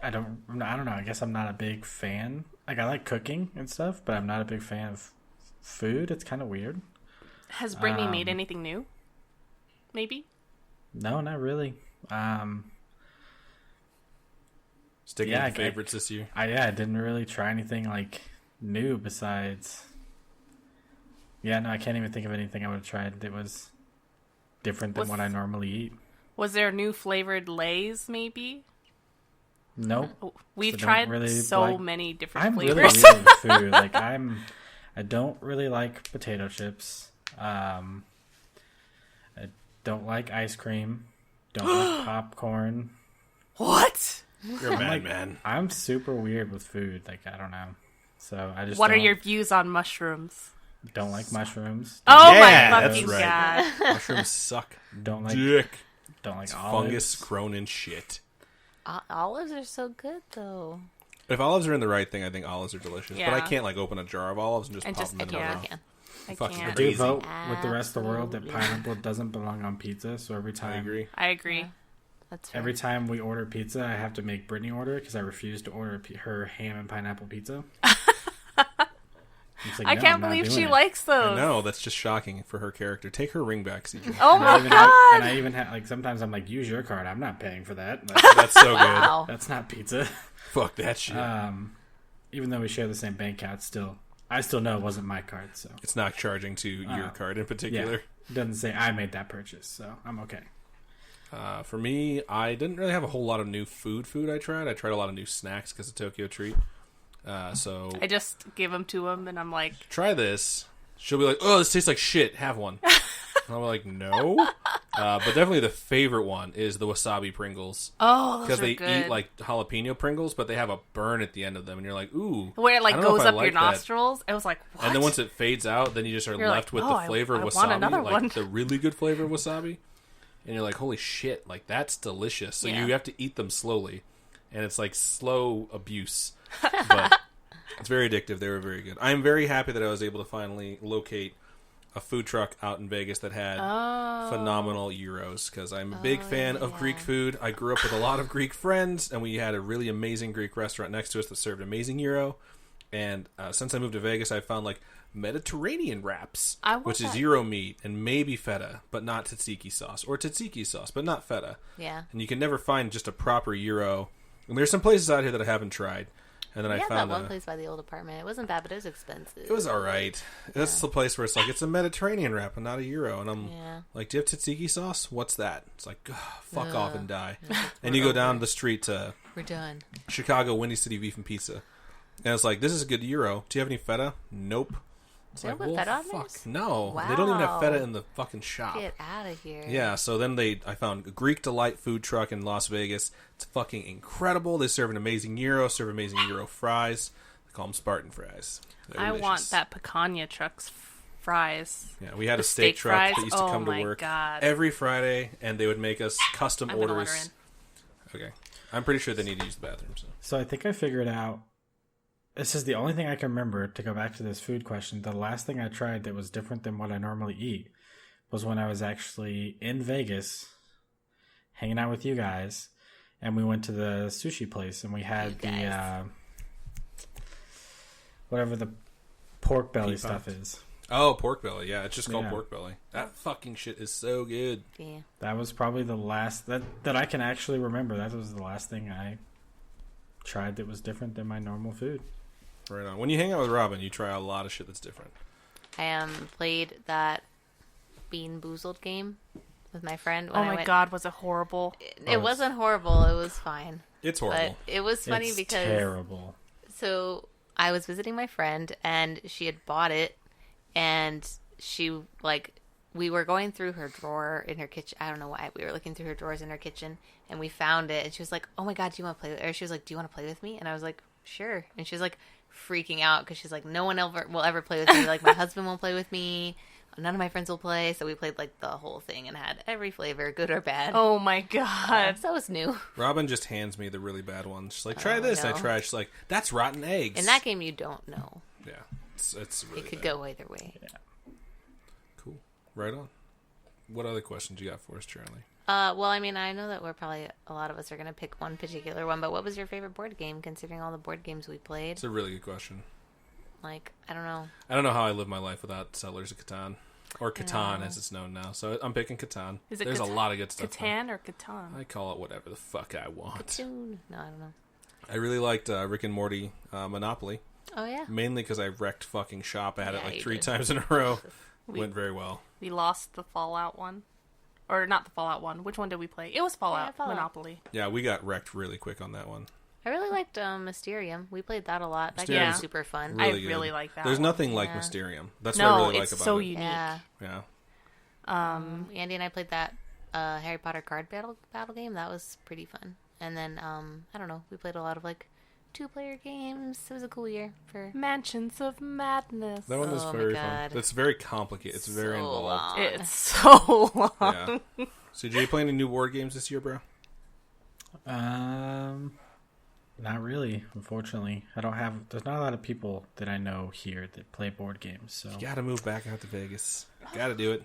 don't know. I guess I'm not a big fan. Like I like cooking and stuff, but I'm not a big fan of food. It's kind of weird. Has Brittany made anything new? Maybe. No, not really. Sticking Yeah, with the favorites this year? I didn't really try anything like new besides. Yeah, no, I can't even think of anything I would have tried that was different than what I normally eat. Was there new flavored Lay's? Maybe. Nope. We've So don't tried really so like- many different I'm really flavors. weird with food. Like I don't really like potato chips. I don't like ice cream. Don't like popcorn. What? You're a madman. I'm super weird with food. Like I don't know. So I just What are don't- your views on mushrooms? don't like mushrooms. Oh Yeah, my that's fucking right. god! Mushrooms suck. Don't like Dick. don't like It's olives. fungus grown in shit. Olives are so good, though. If olives are in the right thing, I think olives are delicious. But I Yeah. can't like open a jar of olives and just And pop just- them in I my can. mouth. I can. I Fucking can't. I do crazy. vote with the rest of the world that Absolutely. pineapple doesn't belong on pizza. So every I time agree. I agree. Yeah. That's fair. every time we order pizza, I have to make Brittany order because I refuse to order her ham and pineapple pizza. It's like, I no, can't I'm not believe doing she it. likes those. No, that's just shocking for her character. Take her ring back, CJ. Oh And I my even have, god! and I even have like sometimes I'm like, use your card. I'm not paying for that. Like, That's so good. Wow. that's not pizza. Fuck that shit. Even though we share the same bank account, I still know it wasn't my card. So It's not charging to your card in yeah, particular. it doesn't say I made that purchase, so I'm okay. For me, I didn't really have a whole lot of new food I tried. I tried a lot of new snacks because of Tokyo Treat. So I just give them to him, and I'm like, try this. She'll be like, oh, this tastes like shit. Have one. And I'm like, no. But definitely the favorite one is the wasabi Pringles. oh, those Because are they good. eat like jalapeno Pringles, but they have a burn at the end of them. And you're like, ooh. Where it like I don't know goes if I up your like that. nostrils. It was like, what? And then once it fades out, then you just are You're left like, with oh, the flavor of I wasabi. want another like one. the really good flavor of wasabi. And you're like, holy shit, like that's delicious. So Yeah. you have to eat them slowly. And it's like slow abuse. But it's very addictive. They were very good. I'm very happy that I was able to finally locate a food truck out in Vegas that had phenomenal gyros, because I'm a big fan of Greek food. I grew up with a lot of Greek friends, and we had a really amazing Greek restaurant next to us that served amazing gyro. And since I moved to Vegas, I found like Mediterranean wraps, which is gyro meat and maybe feta, but not tzatziki sauce, or tzatziki sauce, but not feta. Yeah. And you can never find just a proper gyro. And there's some places out here that I haven't tried. And then I found that one place by the old apartment. It wasn't bad, but it was expensive. It was all right. That's the place where it's like, it's a Mediterranean wrap and not a gyro. And I'm like, do you have tzatziki sauce? What's that? It's like, fuck off and die. And you go down the street to We're done. Chicago, Windy City Beef and Pizza. And it's like, this is a good gyro. Do you have any feta? Nope. It's They like, don't put feta on fuck. theirs? No. They don't even have feta Wow. in the fucking shop. Get out of here. Yeah, so then I found a Greek Delight food truck in Las Vegas. It's fucking incredible. They serve an amazing gyro, serve amazing gyro fries. They call them Spartan fries. They're I delicious. want that picanha truck's fries. Yeah, we had The a steak truck fries? that used to Oh come to my work God. every Friday, and they would make us custom I'm gonna orders. order Okay. I'm pretty sure they need to use the bathroom. So I think I figured out. This is the only thing I can remember to go back to this food question. The last thing I tried that was different than what I normally eat was when I was actually in Vegas, hanging out with you guys, and we went to the sushi place, and we had the whatever the pork belly stuff is. Oh, pork belly. Yeah, it's just called Yeah. pork belly. That fucking shit is so good. Yeah. That was probably the last that I can actually remember. That was the last thing I tried that was different than my normal food. Right on. When you hang out with Robin, you try a lot of shit that's different. I played that Bean Boozled game with my friend. When Oh I my went. God, was it horrible? It wasn't horrible. It was fine. It's horrible. But it was funny It's because terrible. so I was visiting my friend and she had bought it, and she we were going through her drawer in her kitchen. I don't know why we were looking through her drawers in her kitchen, and we found it. And she was like, "Oh my God, do you want to play?" Or she was like, "Do you want to play with me?" And I was like, "Sure." And she was like freaking out because she's like, "No one will ever play with me. Like my husband won't play with me. None of my friends will play." So we played like the whole thing and had every flavor, good or bad. Oh my God. So it was new. Robin just hands me the really bad ones. She's like, try this. And I no. try it. She's like, that's rotten eggs. In that game, you don't know. Yeah. It's really It could bad. go either way. Cool. Right on. What other questions you got for us, Charlie? Well, I mean, I know that a lot of us are going to pick one particular one, but what was your favorite board game, considering all the board games we played? It's a really good question. Like, I don't know. I don't know how I live my life without Settlers of Catan. Or Catan, as it's known now. So I'm picking Catan. Is it There's a lot of good stuff. Catan or Catan? I call it whatever the fuck I want. Toon? No, I don't know. I really liked Rick and Morty Monopoly. Oh, yeah. Mainly because I wrecked fucking shop. I had it Yeah, like you 3 did. times in a row. Went very well. We lost the Fallout one. Or not the Fallout one. Which one did we play? It was Fallout. Fallout. Monopoly. Yeah, we got wrecked really quick on that one. I really liked Mysterium. We played that a lot. That game Mysterium's was super fun. Really I good. really like that There's one. nothing like Yeah. Mysterium. That's what I No, really like it's about so it. unique. Yeah. Yeah. Andy and I played that Harry Potter card battle game. That was pretty fun. And then, I don't know, we played a lot of, like, 2-player games. It was a cool year for... Mansions of Madness. That one is Oh my very fun. God. It's very complicated. It's very So involved. long. It's so long. Yeah. So, did you play any new board games this year, bro? Not really, unfortunately. I don't have. There's not a lot of people that I know here that play board games. So You gotta move back out to Vegas. Gotta do it.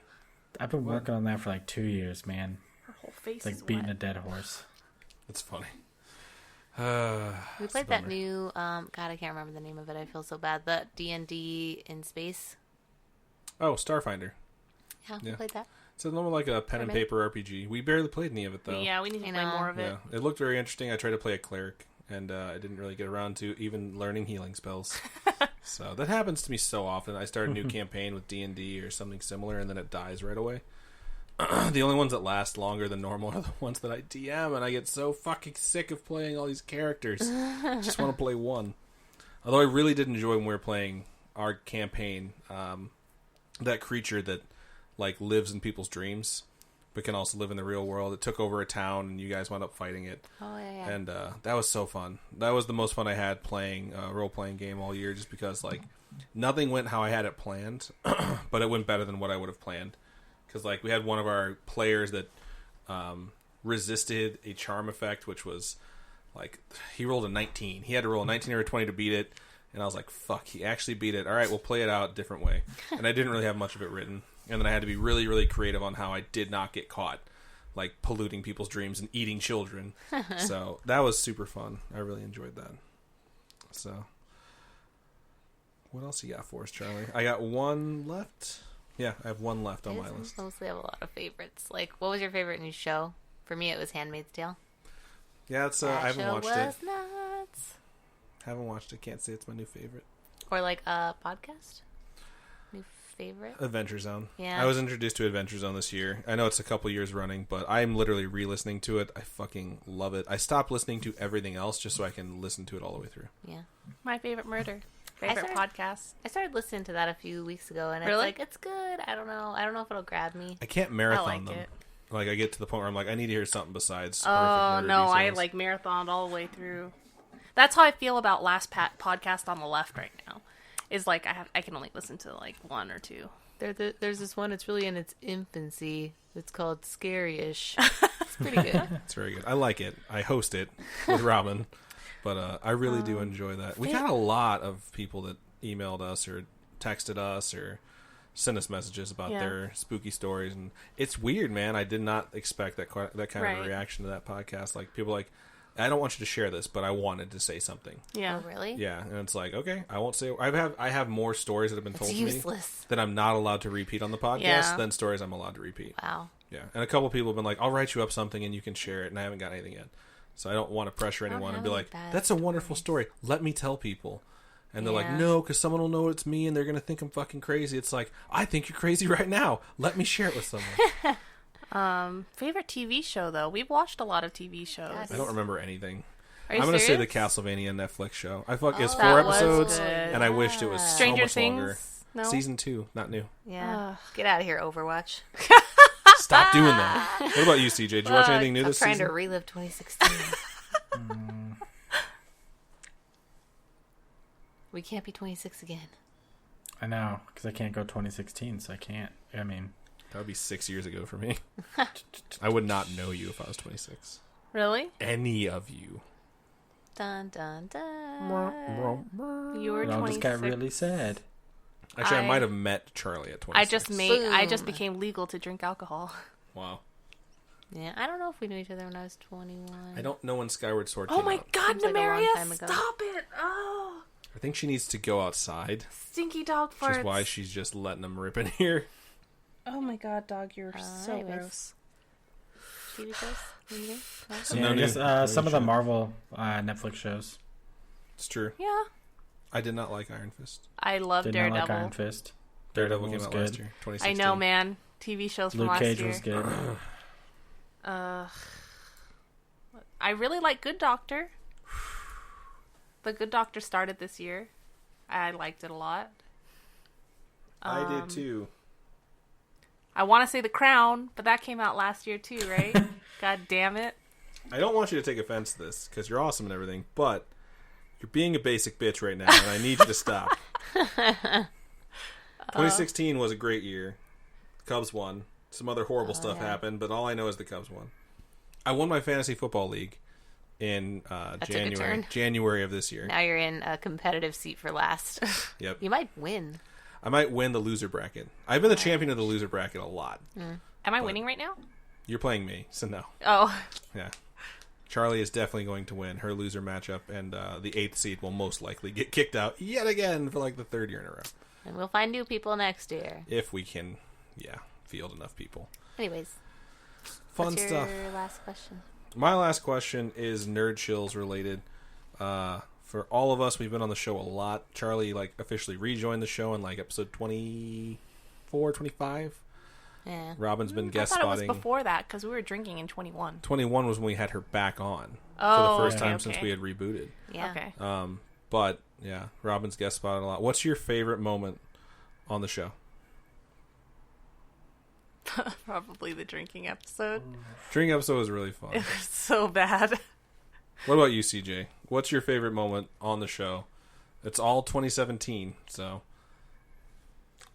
I've been working on that for like 2 years, man. Her whole face It's is like beating a wet. dead horse. It's funny. We played that new, God, I can't remember the name of it. I feel so bad. The D&D in space. Oh, Starfinder. Yeah, we Yeah. played that. It's a normal like a pen and paper RPG. We barely played any of it though. Yeah, we need to I play know. more of it. Yeah, it looked very interesting. I tried to play a cleric, and I didn't really get around to even learning healing spells. So that happens to me so often. I start a new campaign with D&D or something similar, and then it dies right away. The only ones that last longer than normal are the ones that I DM, and I get so fucking sick of playing all these characters. I just want to play one. Although I really did enjoy when we were playing our campaign, that creature that like lives in people's dreams but can also live in the real world. It took over a town, and you guys wound up fighting it. Oh, yeah. And that was so fun. That was the most fun I had playing a role-playing game all year, just because like nothing went how I had it planned, but it went better than what I would have planned. Because like we had one of our players that resisted a charm effect, which was like he rolled a 19. He had to roll a 19 or a 20 to beat it, And I was like, fuck, he actually beat it. All right, we'll play it out a different way. And I didn't really have much of it written. And then I had to be really, really creative on how I did not get caught, like, polluting people's dreams and eating children. So that was super fun. I really enjoyed that. So, what else you got for us, Charlie? I got one left. Yeah, I have one left on my list. Mostly have a lot of favorites. Like, what was your favorite new show? For me, it was Handmaid's Tale. Yeah, it's I haven't watched it. Nuts. Haven't watched it. Can't say it's my new favorite. Or like a podcast. New favorite. Adventure Zone. Yeah. I was introduced to Adventure Zone this year. I know it's a couple years running, but I'm literally re-listening to it. I fucking love it. I stopped listening to everything else just so I can listen to it all the way through. Yeah. My favorite murder. Favorite podcast. I started listening to that a few weeks ago, and it's Really? like, it's good. I don't know. I don't know if it'll grab me. I can't marathon I like them. it. Like, I get to the point where I'm like, I need to hear something besides. Oh, Horrific no, Murder I Details. like marathoned all the way through. That's how I feel about last podcast on the left right now. Is like I can only listen to like one or two. There's this one. It's really in its infancy. It's called Scary-ish. It's pretty good. It's very good. I like it. I host it with Robin, but I really do enjoy that. We got a lot of people that emailed us or texted us or sent us messages about their spooky stories, and it's weird, man. I did not expect that kind of Right. a reaction to that podcast. Like, people like, I don't want you to share this, but I wanted to say something. Yeah. Oh, really? Yeah, and it's like, okay, I won't say. I have more stories that have been It's told to useless. me that I'm not allowed to repeat on the podcast Yeah. than stories I'm allowed to repeat. Wow. Yeah, and a couple people have been like, I'll write you up something and you can share it, and I haven't got anything yet. So I don't want to pressure don't anyone and have be any like, bad that's a wonderful story. Let me tell people. And they're like, Yeah. no, because someone will know it's me and they're going to think I'm fucking crazy. It's like, I think you're crazy right now. Let me share it with someone. Favorite TV show though. We've watched a lot of TV shows. Yes. I don't remember anything. Are you I'm going to say serious? the Castlevania Netflix show. I fuck it's Oh, 4 that was episodes, good. and I wished it was Stranger so much Things. longer. No. Season 2, not new. Yeah. Ugh. Get out of here, Overwatch. Stop doing that. What about you, CJ? Did you watch anything new I'm this trying season? to relive 2016. We can't be 26 again. I know, because I can't go 2016, so I can't. I mean, That would be 6 years ago for me. I would not know you if I was 26. Really? Any of you. Dun dun dun. You were it all 26. just got really sad. Actually, I I- might have met Charlie at 26. I just Boom. became legal to drink alcohol. Wow. Yeah, I don't know if we knew each other when I was 21. I don't know when Skyward Sword Oh came my out. god, Seems like a long Namaria, time ago. stop it! Oh, I think she needs to go outside, stinky dog which farts. is why she's just letting them rip in here. Oh my god, dog, you're so anyways. gross. TV shows? Anything? No? So Yeah, no I new- guess no some new of the show. Marvel Netflix shows. It's true. Yeah, I did not like Iron Fist. I love Did Daredevil. not like Iron Fist. Daredevil came was out good. last year, 2016. I know, man. TV shows from Luke last Cage year. was good. I really like Good Doctor. The Good Doctor started this year. I liked it a lot. I did too. I want to say The Crown, but that came out last year too, right? God damn it. I don't want you to take offense to this, because you're awesome and everything, but you're being a basic bitch right now, and I need you to stop. 2016 was a great year. Cubs won. Some other horrible stuff happened, but all I know is the Cubs won. I won my fantasy football league in took a turn. January of this year. Now you're in a competitive seat for last. Yep. You might win. I might win the loser bracket. I've been the champion of the loser bracket a lot. Am I winning right now? You're playing me, so no. Oh, Yeah. Charlie is definitely going to win her loser matchup, and the 8th seed will most likely get kicked out yet again for like the 3rd year in a row. And we'll find new people next year. If we can, field enough people. Anyways, Fun what's your stuff. last question? My last question is Nerd Chills related. For all of us, we've been on the show a lot. Charlie, officially rejoined the show in, episode 24, 25. Yeah. Robin's been I guest thought it was spotting. before that because we were drinking in 21. 21 was when we had her back on Oh, for the first okay, time since okay. we had rebooted. Yeah. Okay. But, yeah, Robin's guest spotted a lot. What's your favorite moment on the show? Probably the drinking episode. Drinking episode was really fun. It was so bad. What about you, CJ? What's your favorite moment on the show? It's all 2017, so...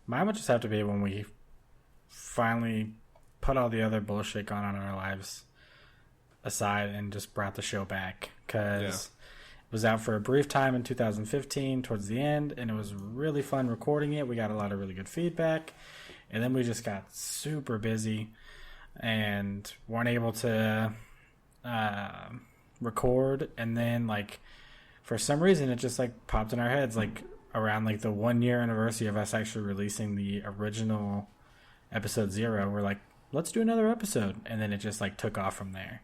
Mine would just have to be when we finally put all the other bullshit going on in our lives aside and just brought the show back. Because was out for a brief time in 2015 towards the end, and it was really fun recording it. We got a lot of really good feedback, and then we just got super busy and weren't able to record. And then, like, for some reason, it just like popped in our heads, like around like the 1 year anniversary of us actually releasing the original episode 0. We're like, let's do another episode, and then it just like took off from there.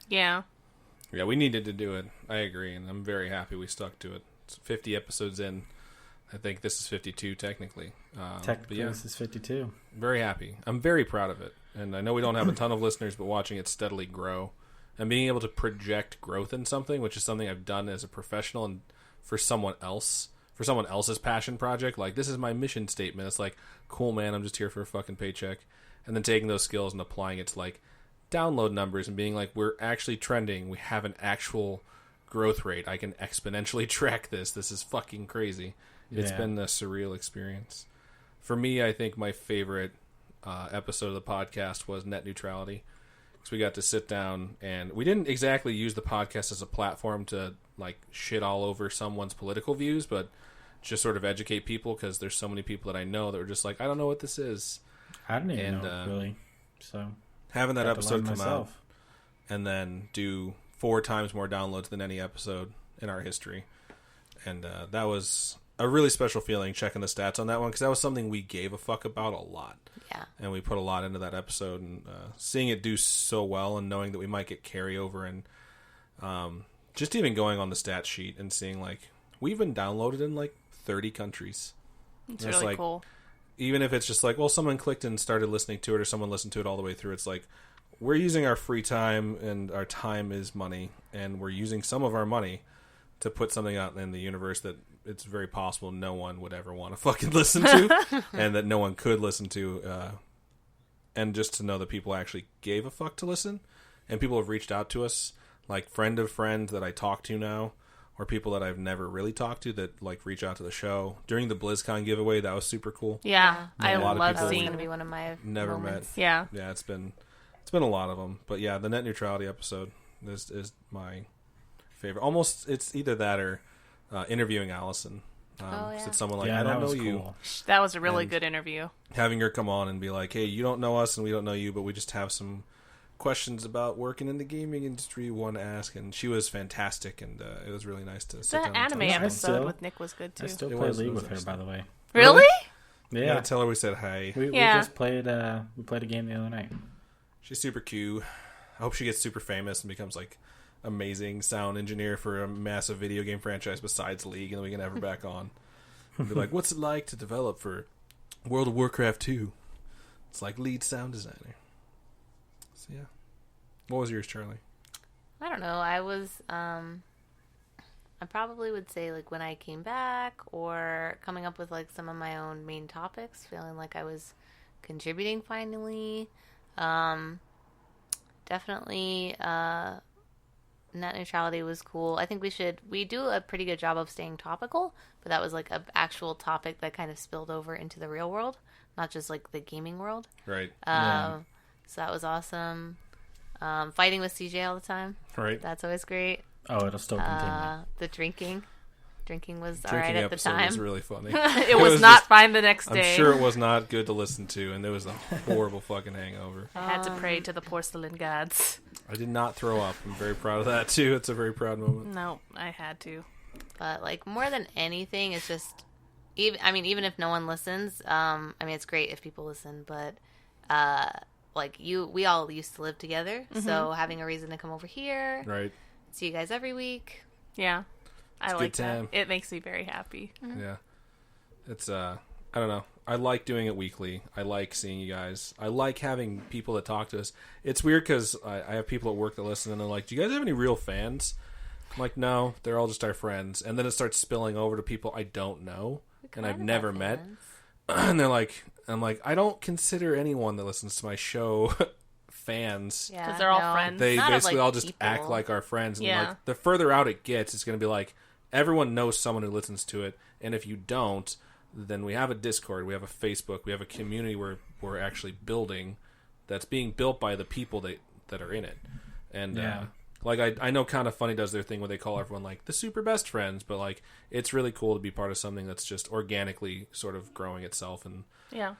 Yeah. Yeah, we needed to do it. I agree, and I'm very happy we stuck to it. It's 50 episodes in. I think this is 52 technically. Technically, this is 52. Very happy. I'm very proud of it. And I know we don't have a ton of listeners, but watching it steadily grow and being able to project growth in something, which is something I've done as a professional and for someone else's passion project. Like, this is my mission statement. It's like, cool, man, I'm just here for a fucking paycheck. And then taking those skills and applying it to, like, download numbers and being like, we're actually trending. We have an actual growth rate. I can exponentially track this. This is fucking crazy. It's been a surreal experience. For me, I think my favorite episode of the podcast was net neutrality, because we got to sit down and we didn't exactly use the podcast as a platform to like shit all over someone's political views, but just sort of educate people, because there's so many people that I know that were just like, I don't know what this is. I didn't even know, really. So having that episode come out and then do 4 times more downloads than any episode in our history, and that was a really special feeling, checking the stats on that one, because that was something we gave a fuck about a lot. Yeah. And we put a lot into that episode, and seeing it do so well and knowing that we might get carryover, and just even going on the stat sheet and seeing, like, we've been downloaded in, like, 30 countries. It's really like, cool. Even if it's just like, well, someone clicked and started listening to it, or someone listened to it all the way through, it's like, we're using our free time, and our time is money, and we're using some of our money to put something out in the universe that it's very possible no one would ever want to fucking listen to, and that no one could listen to, and just to know that people actually gave a fuck to listen, and people have reached out to us, like friend of friends that I talk to now, or people that I've never really talked to that like reach out to the show during the BlizzCon giveaway. That was super cool. Yeah, I a lot of love people That's seeing. going to be one of my Never moments. met. Yeah, Yeah, it's been a lot of them, but yeah, the net neutrality episode is my favorite. Almost, it's either that or interviewing Allison. 'Cause it's someone like, I don't know you. Cool. that was a really And- good interview. Having her come on and be like, hey, you don't know us and we don't know you, but we just have some questions about working in the gaming industry you want to ask. And she was fantastic, and it was really nice to sit The down and anime talk to her. episode with Nick was good I too. still It play was- it League was with her, by the way. Really? You Yeah, gotta tell her we said hi. we Yeah. just played. We played a game the other night. She's super cute. I hope she gets super famous and becomes like amazing sound engineer for a massive video game franchise besides League, and then we can have her back on. And be like, what's it like to develop for World of Warcraft 2? It's like lead sound designer. So yeah. What was yours, Charlie? I don't know. I was, I probably would say like when I came back, or coming up with like some of my own main topics, feeling like I was contributing finally. Definitely, net neutrality was cool. I think we do a pretty good job of staying topical, but that was like an actual topic that kind of spilled over into the real world, not just like the gaming world. Right. So that was awesome. Fighting with CJ all the time. Right. That's always great. Oh, it'll still continue. The drinking was Drinking alright at the episode time. was really funny. It was not just- fine the next I'm day. sure it was not good to listen to, and there was a horrible fucking hangover. I had to pray to the porcelain gods. I did not throw up. I'm very proud of that too. It's a very proud moment. No, I had to. But like more than anything, it's just even if no one listens, it's great if people listen, but we all used to live together, so having a reason to come over here, Right. see you guys every week. Yeah, I a like good time. that. It makes me very happy. Yeah. It's I don't know. I like doing it weekly. I like seeing you guys. I like having people that talk to us. It's weird because I have people at work that listen and they're like, do you guys have any real fans? I'm like, no, they're all just our friends. And then it starts spilling over to people I don't know and I've never met. And they're like, I'm like, I don't consider anyone that listens to my show fans. Yeah, 'Cause they're all friends. They Not of, basically like, all just people. act like our friends. And Yeah. like the further out it gets, it's going to be like everyone knows someone who listens to it. And if you don't, then we have a Discord, we have a Facebook, we have a community where we're actually building, that's being built by the people that are in it. And Like, I know Kind of Funny does their thing where they call everyone, like, the super best friends, but, like, it's really cool to be part of something that's just organically sort of growing itself, and Yeah.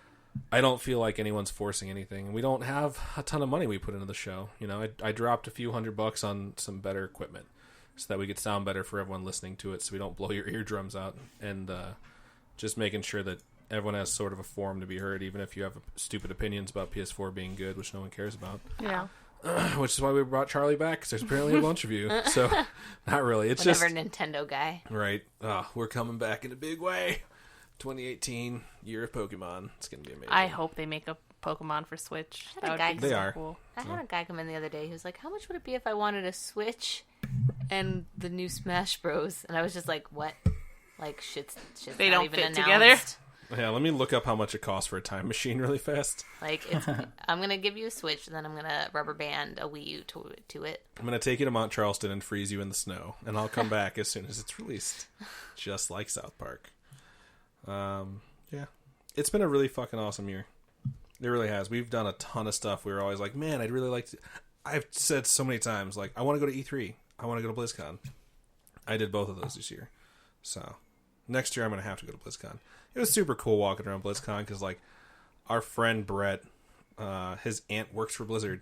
I don't feel like anyone's forcing anything. We don't have a ton of money we put into the show. You know, I dropped a few $100 on some better equipment so that we could sound better for everyone listening to it, so we don't blow your eardrums out, and just making sure that everyone has sort of a forum to be heard, even if you have stupid opinions about PS4 being good, which no one cares about. Yeah. Which is why we brought Charlie back, because there's apparently a bunch of you. So, not really. It's Whatever, just... Nintendo guy. Right. We're coming back in a big way. 2018, year of Pokemon. It's going to be amazing. I hope they make a Pokemon for Switch. Had a That would guy- be They so are. cool. I had a guy come in the other day who was like, how much would it be if I wanted a Switch and the new Smash Bros? And I was just like, what? Like, shit's They not don't even fit announced. together? Yeah, let me look up how much it costs for a time machine really fast. Like, it's, I'm going to give you a Switch, and then I'm going to rubber band a Wii U to it. I'm going to take you to Mount Charleston and freeze you in the snow, and I'll come back as soon as it's released. Just like South Park. Yeah. It's been a really fucking awesome year. It really has. We've done a ton of stuff. We were always like, man, I'd really like to... I've said so many times, like, I want to go to E3. I want to go to BlizzCon. I did both of those this year. So, next year I'm going to have to go to BlizzCon. It was super cool walking around BlizzCon because, like, our friend Brett, his aunt works for Blizzard.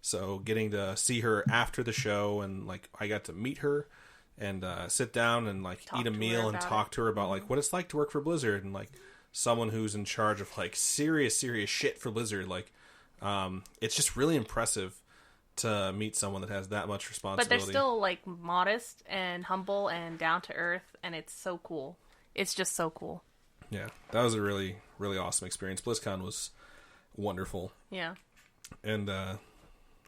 So getting to see her after the show, and, like, I got to meet her and sit down and, like, Talk eat a to her meal and about talk to her about, like, what it's like to work for Blizzard, and, like, someone who's in charge of, like, serious shit for Blizzard. Like, it's just really impressive to meet someone that has that much But responsibility. they're still, like, modest and humble and down to earth, and it's so cool. It's just so cool. Yeah, that was a really, really awesome experience. BlizzCon was wonderful. Yeah. And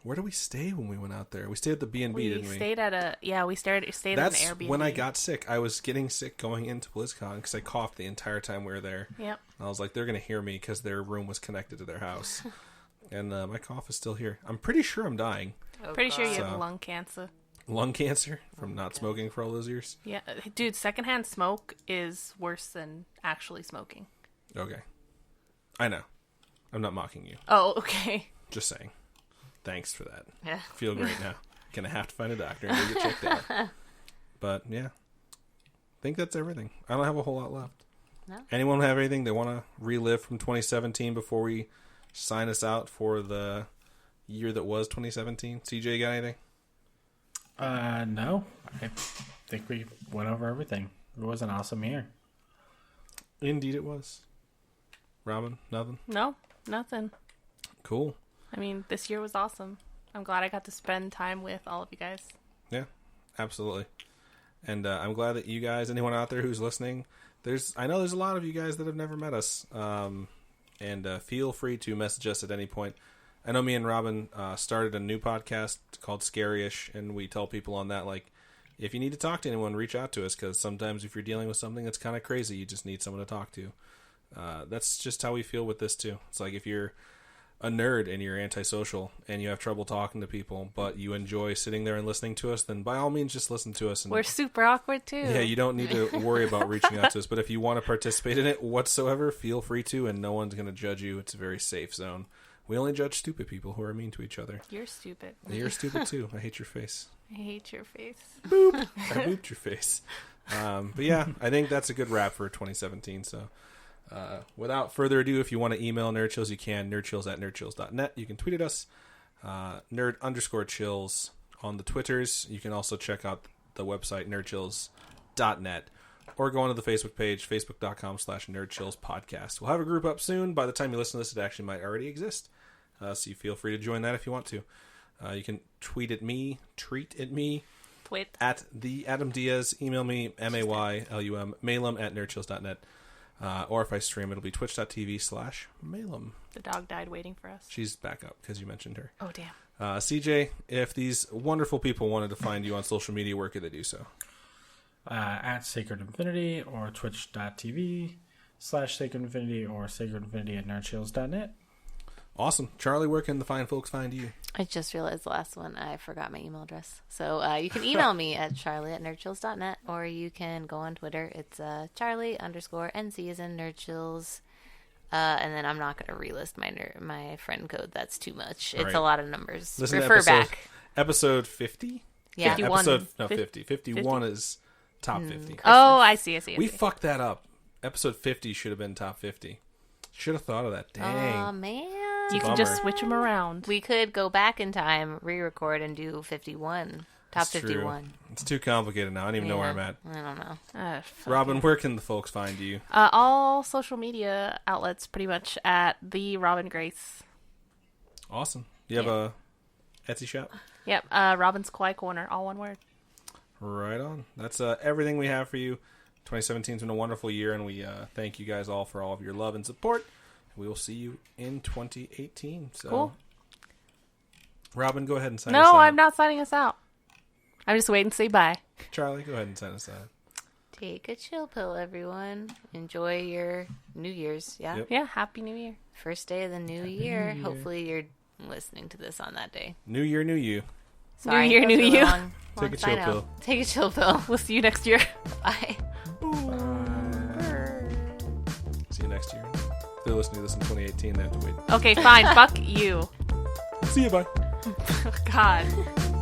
where did we stay when we went out there? We stayed at the B&B, We didn't we? stayed at a... Yeah, we stayed That's at an Airbnb. when I got sick. I was getting sick going into BlizzCon because I coughed the entire time we were there. Yep. And I was like, they're going to hear me because their room was connected to their house. And my cough is still here. I'm pretty sure I'm dying. Oh, Pretty sure you God. have So- lung cancer. Lung cancer from not smoking for all those years. Yeah. Dude, secondhand smoke is worse than actually smoking. Okay. I know. I'm not mocking you. Oh, okay. Just saying. Thanks for that. Yeah. Feel great now. Gonna have to find a doctor and go get checked out. But yeah, I think that's everything. I don't have a whole lot left. No. Anyone have anything they want to relive from 2017 before we sign us out for the year that was 2017? CJ, got anything? No. I think we went over everything. It was an awesome year. Indeed, it was. Robin, nothing. No, nothing. Cool. I mean, this year was awesome. I'm glad I got to spend time with all of you guys. Yeah, absolutely. And I'm glad that you guys, anyone out there who's listening, I know there's a lot of you guys that have never met us. And feel free to message us at any point. I know me and Robin started a new podcast called Scary-ish, and we tell people on that, like, if you need to talk to anyone, reach out to us, because sometimes if you're dealing with something that's kind of crazy, you just need someone to talk to. That's just how we feel with this, too. It's like if you're a nerd and you're antisocial and you have trouble talking to people, but you enjoy sitting there and listening to us, then by all means, just listen to us. And We're super awkward, too. yeah, you don't need to worry about reaching out to us. But if you want to participate in it whatsoever, feel free to, and no one's going to judge you. It's a very safe zone. We only judge stupid people who are mean to each other. You're stupid. You're stupid too. I hate your face. I hate your face. I booped your face. But yeah, I think that's a good wrap for 2017. So without further ado, if you want to email Nerdchills, you can. Nerdchills@nerdchills.net. You can tweet at us. Nerd_chills on the Twitters. You can also check out the website, nerdchills.net. Or go onto the Facebook page, facebook.com/nerdchillspodcast. We'll have a group up soon. By the time you listen to this, it actually might already exist. So you feel free to join that if you want to. You can tweet at me, Twit. at the Adam Diaz. Email me, MAYLUM, malum@nerdchills.net. Or if I stream, it'll be twitch.tv/malum. The dog died waiting for us. She's back up because you mentioned her. Oh, damn. CJ, if these wonderful people wanted to find you on social media, where could they do so? At Sacred Infinity or twitch.tv/Sacred Infinity or sacredinfinity@nerdchills.net. Awesome. Charlie, where can the fine folks find you? I just realized the last one. I forgot my email address. So you can email me at charlie@nerdchills.net, or you can go on Twitter. It's Charlie_NC as in Nerdchills. And then I'm not going to relist my friend code. That's too much. It's Right. a lot of numbers. Listen Refer to back. episode 50. Yeah. 51. Episode, no, 50. 50. 51 is top 50. Oh, I see. We fucked that up. Episode 50 should have been top 50. Should have thought of that. Dang. Oh, man. You can Bummer. just switch them around. We could go back in time, re-record, and do 51. Top It's true. 51. It's too complicated now. I don't even know where I'm at. I don't know. Robin, where can the folks find you? All social media outlets, pretty much at the Robin Grace. Awesome. You have a Etsy shop? Yep. Robin's Kawaii Corner, all one word. Right on. That's everything we have for you. 2017's been a wonderful year, and we thank you guys all for all of your love and support. We will see you in 2018. So, Cool. Robin, go ahead and sign us out. No, I'm not signing us out. I'm just waiting to say bye. Charlie, go ahead and sign us out. Take a chill pill, everyone. Enjoy your New Year's. Yeah. Yep. Yeah, Happy New Year. First day of the new year. Hopefully you're listening to this on that day. New year, new you. Sorry, New year, that was new really you. long Take a sign chill out. pill. Take a chill pill. We'll see you next year. Bye. See you next year. If they're listening to this in 2018, they have to wait. Okay, fine. Fuck you. See you, bye. God.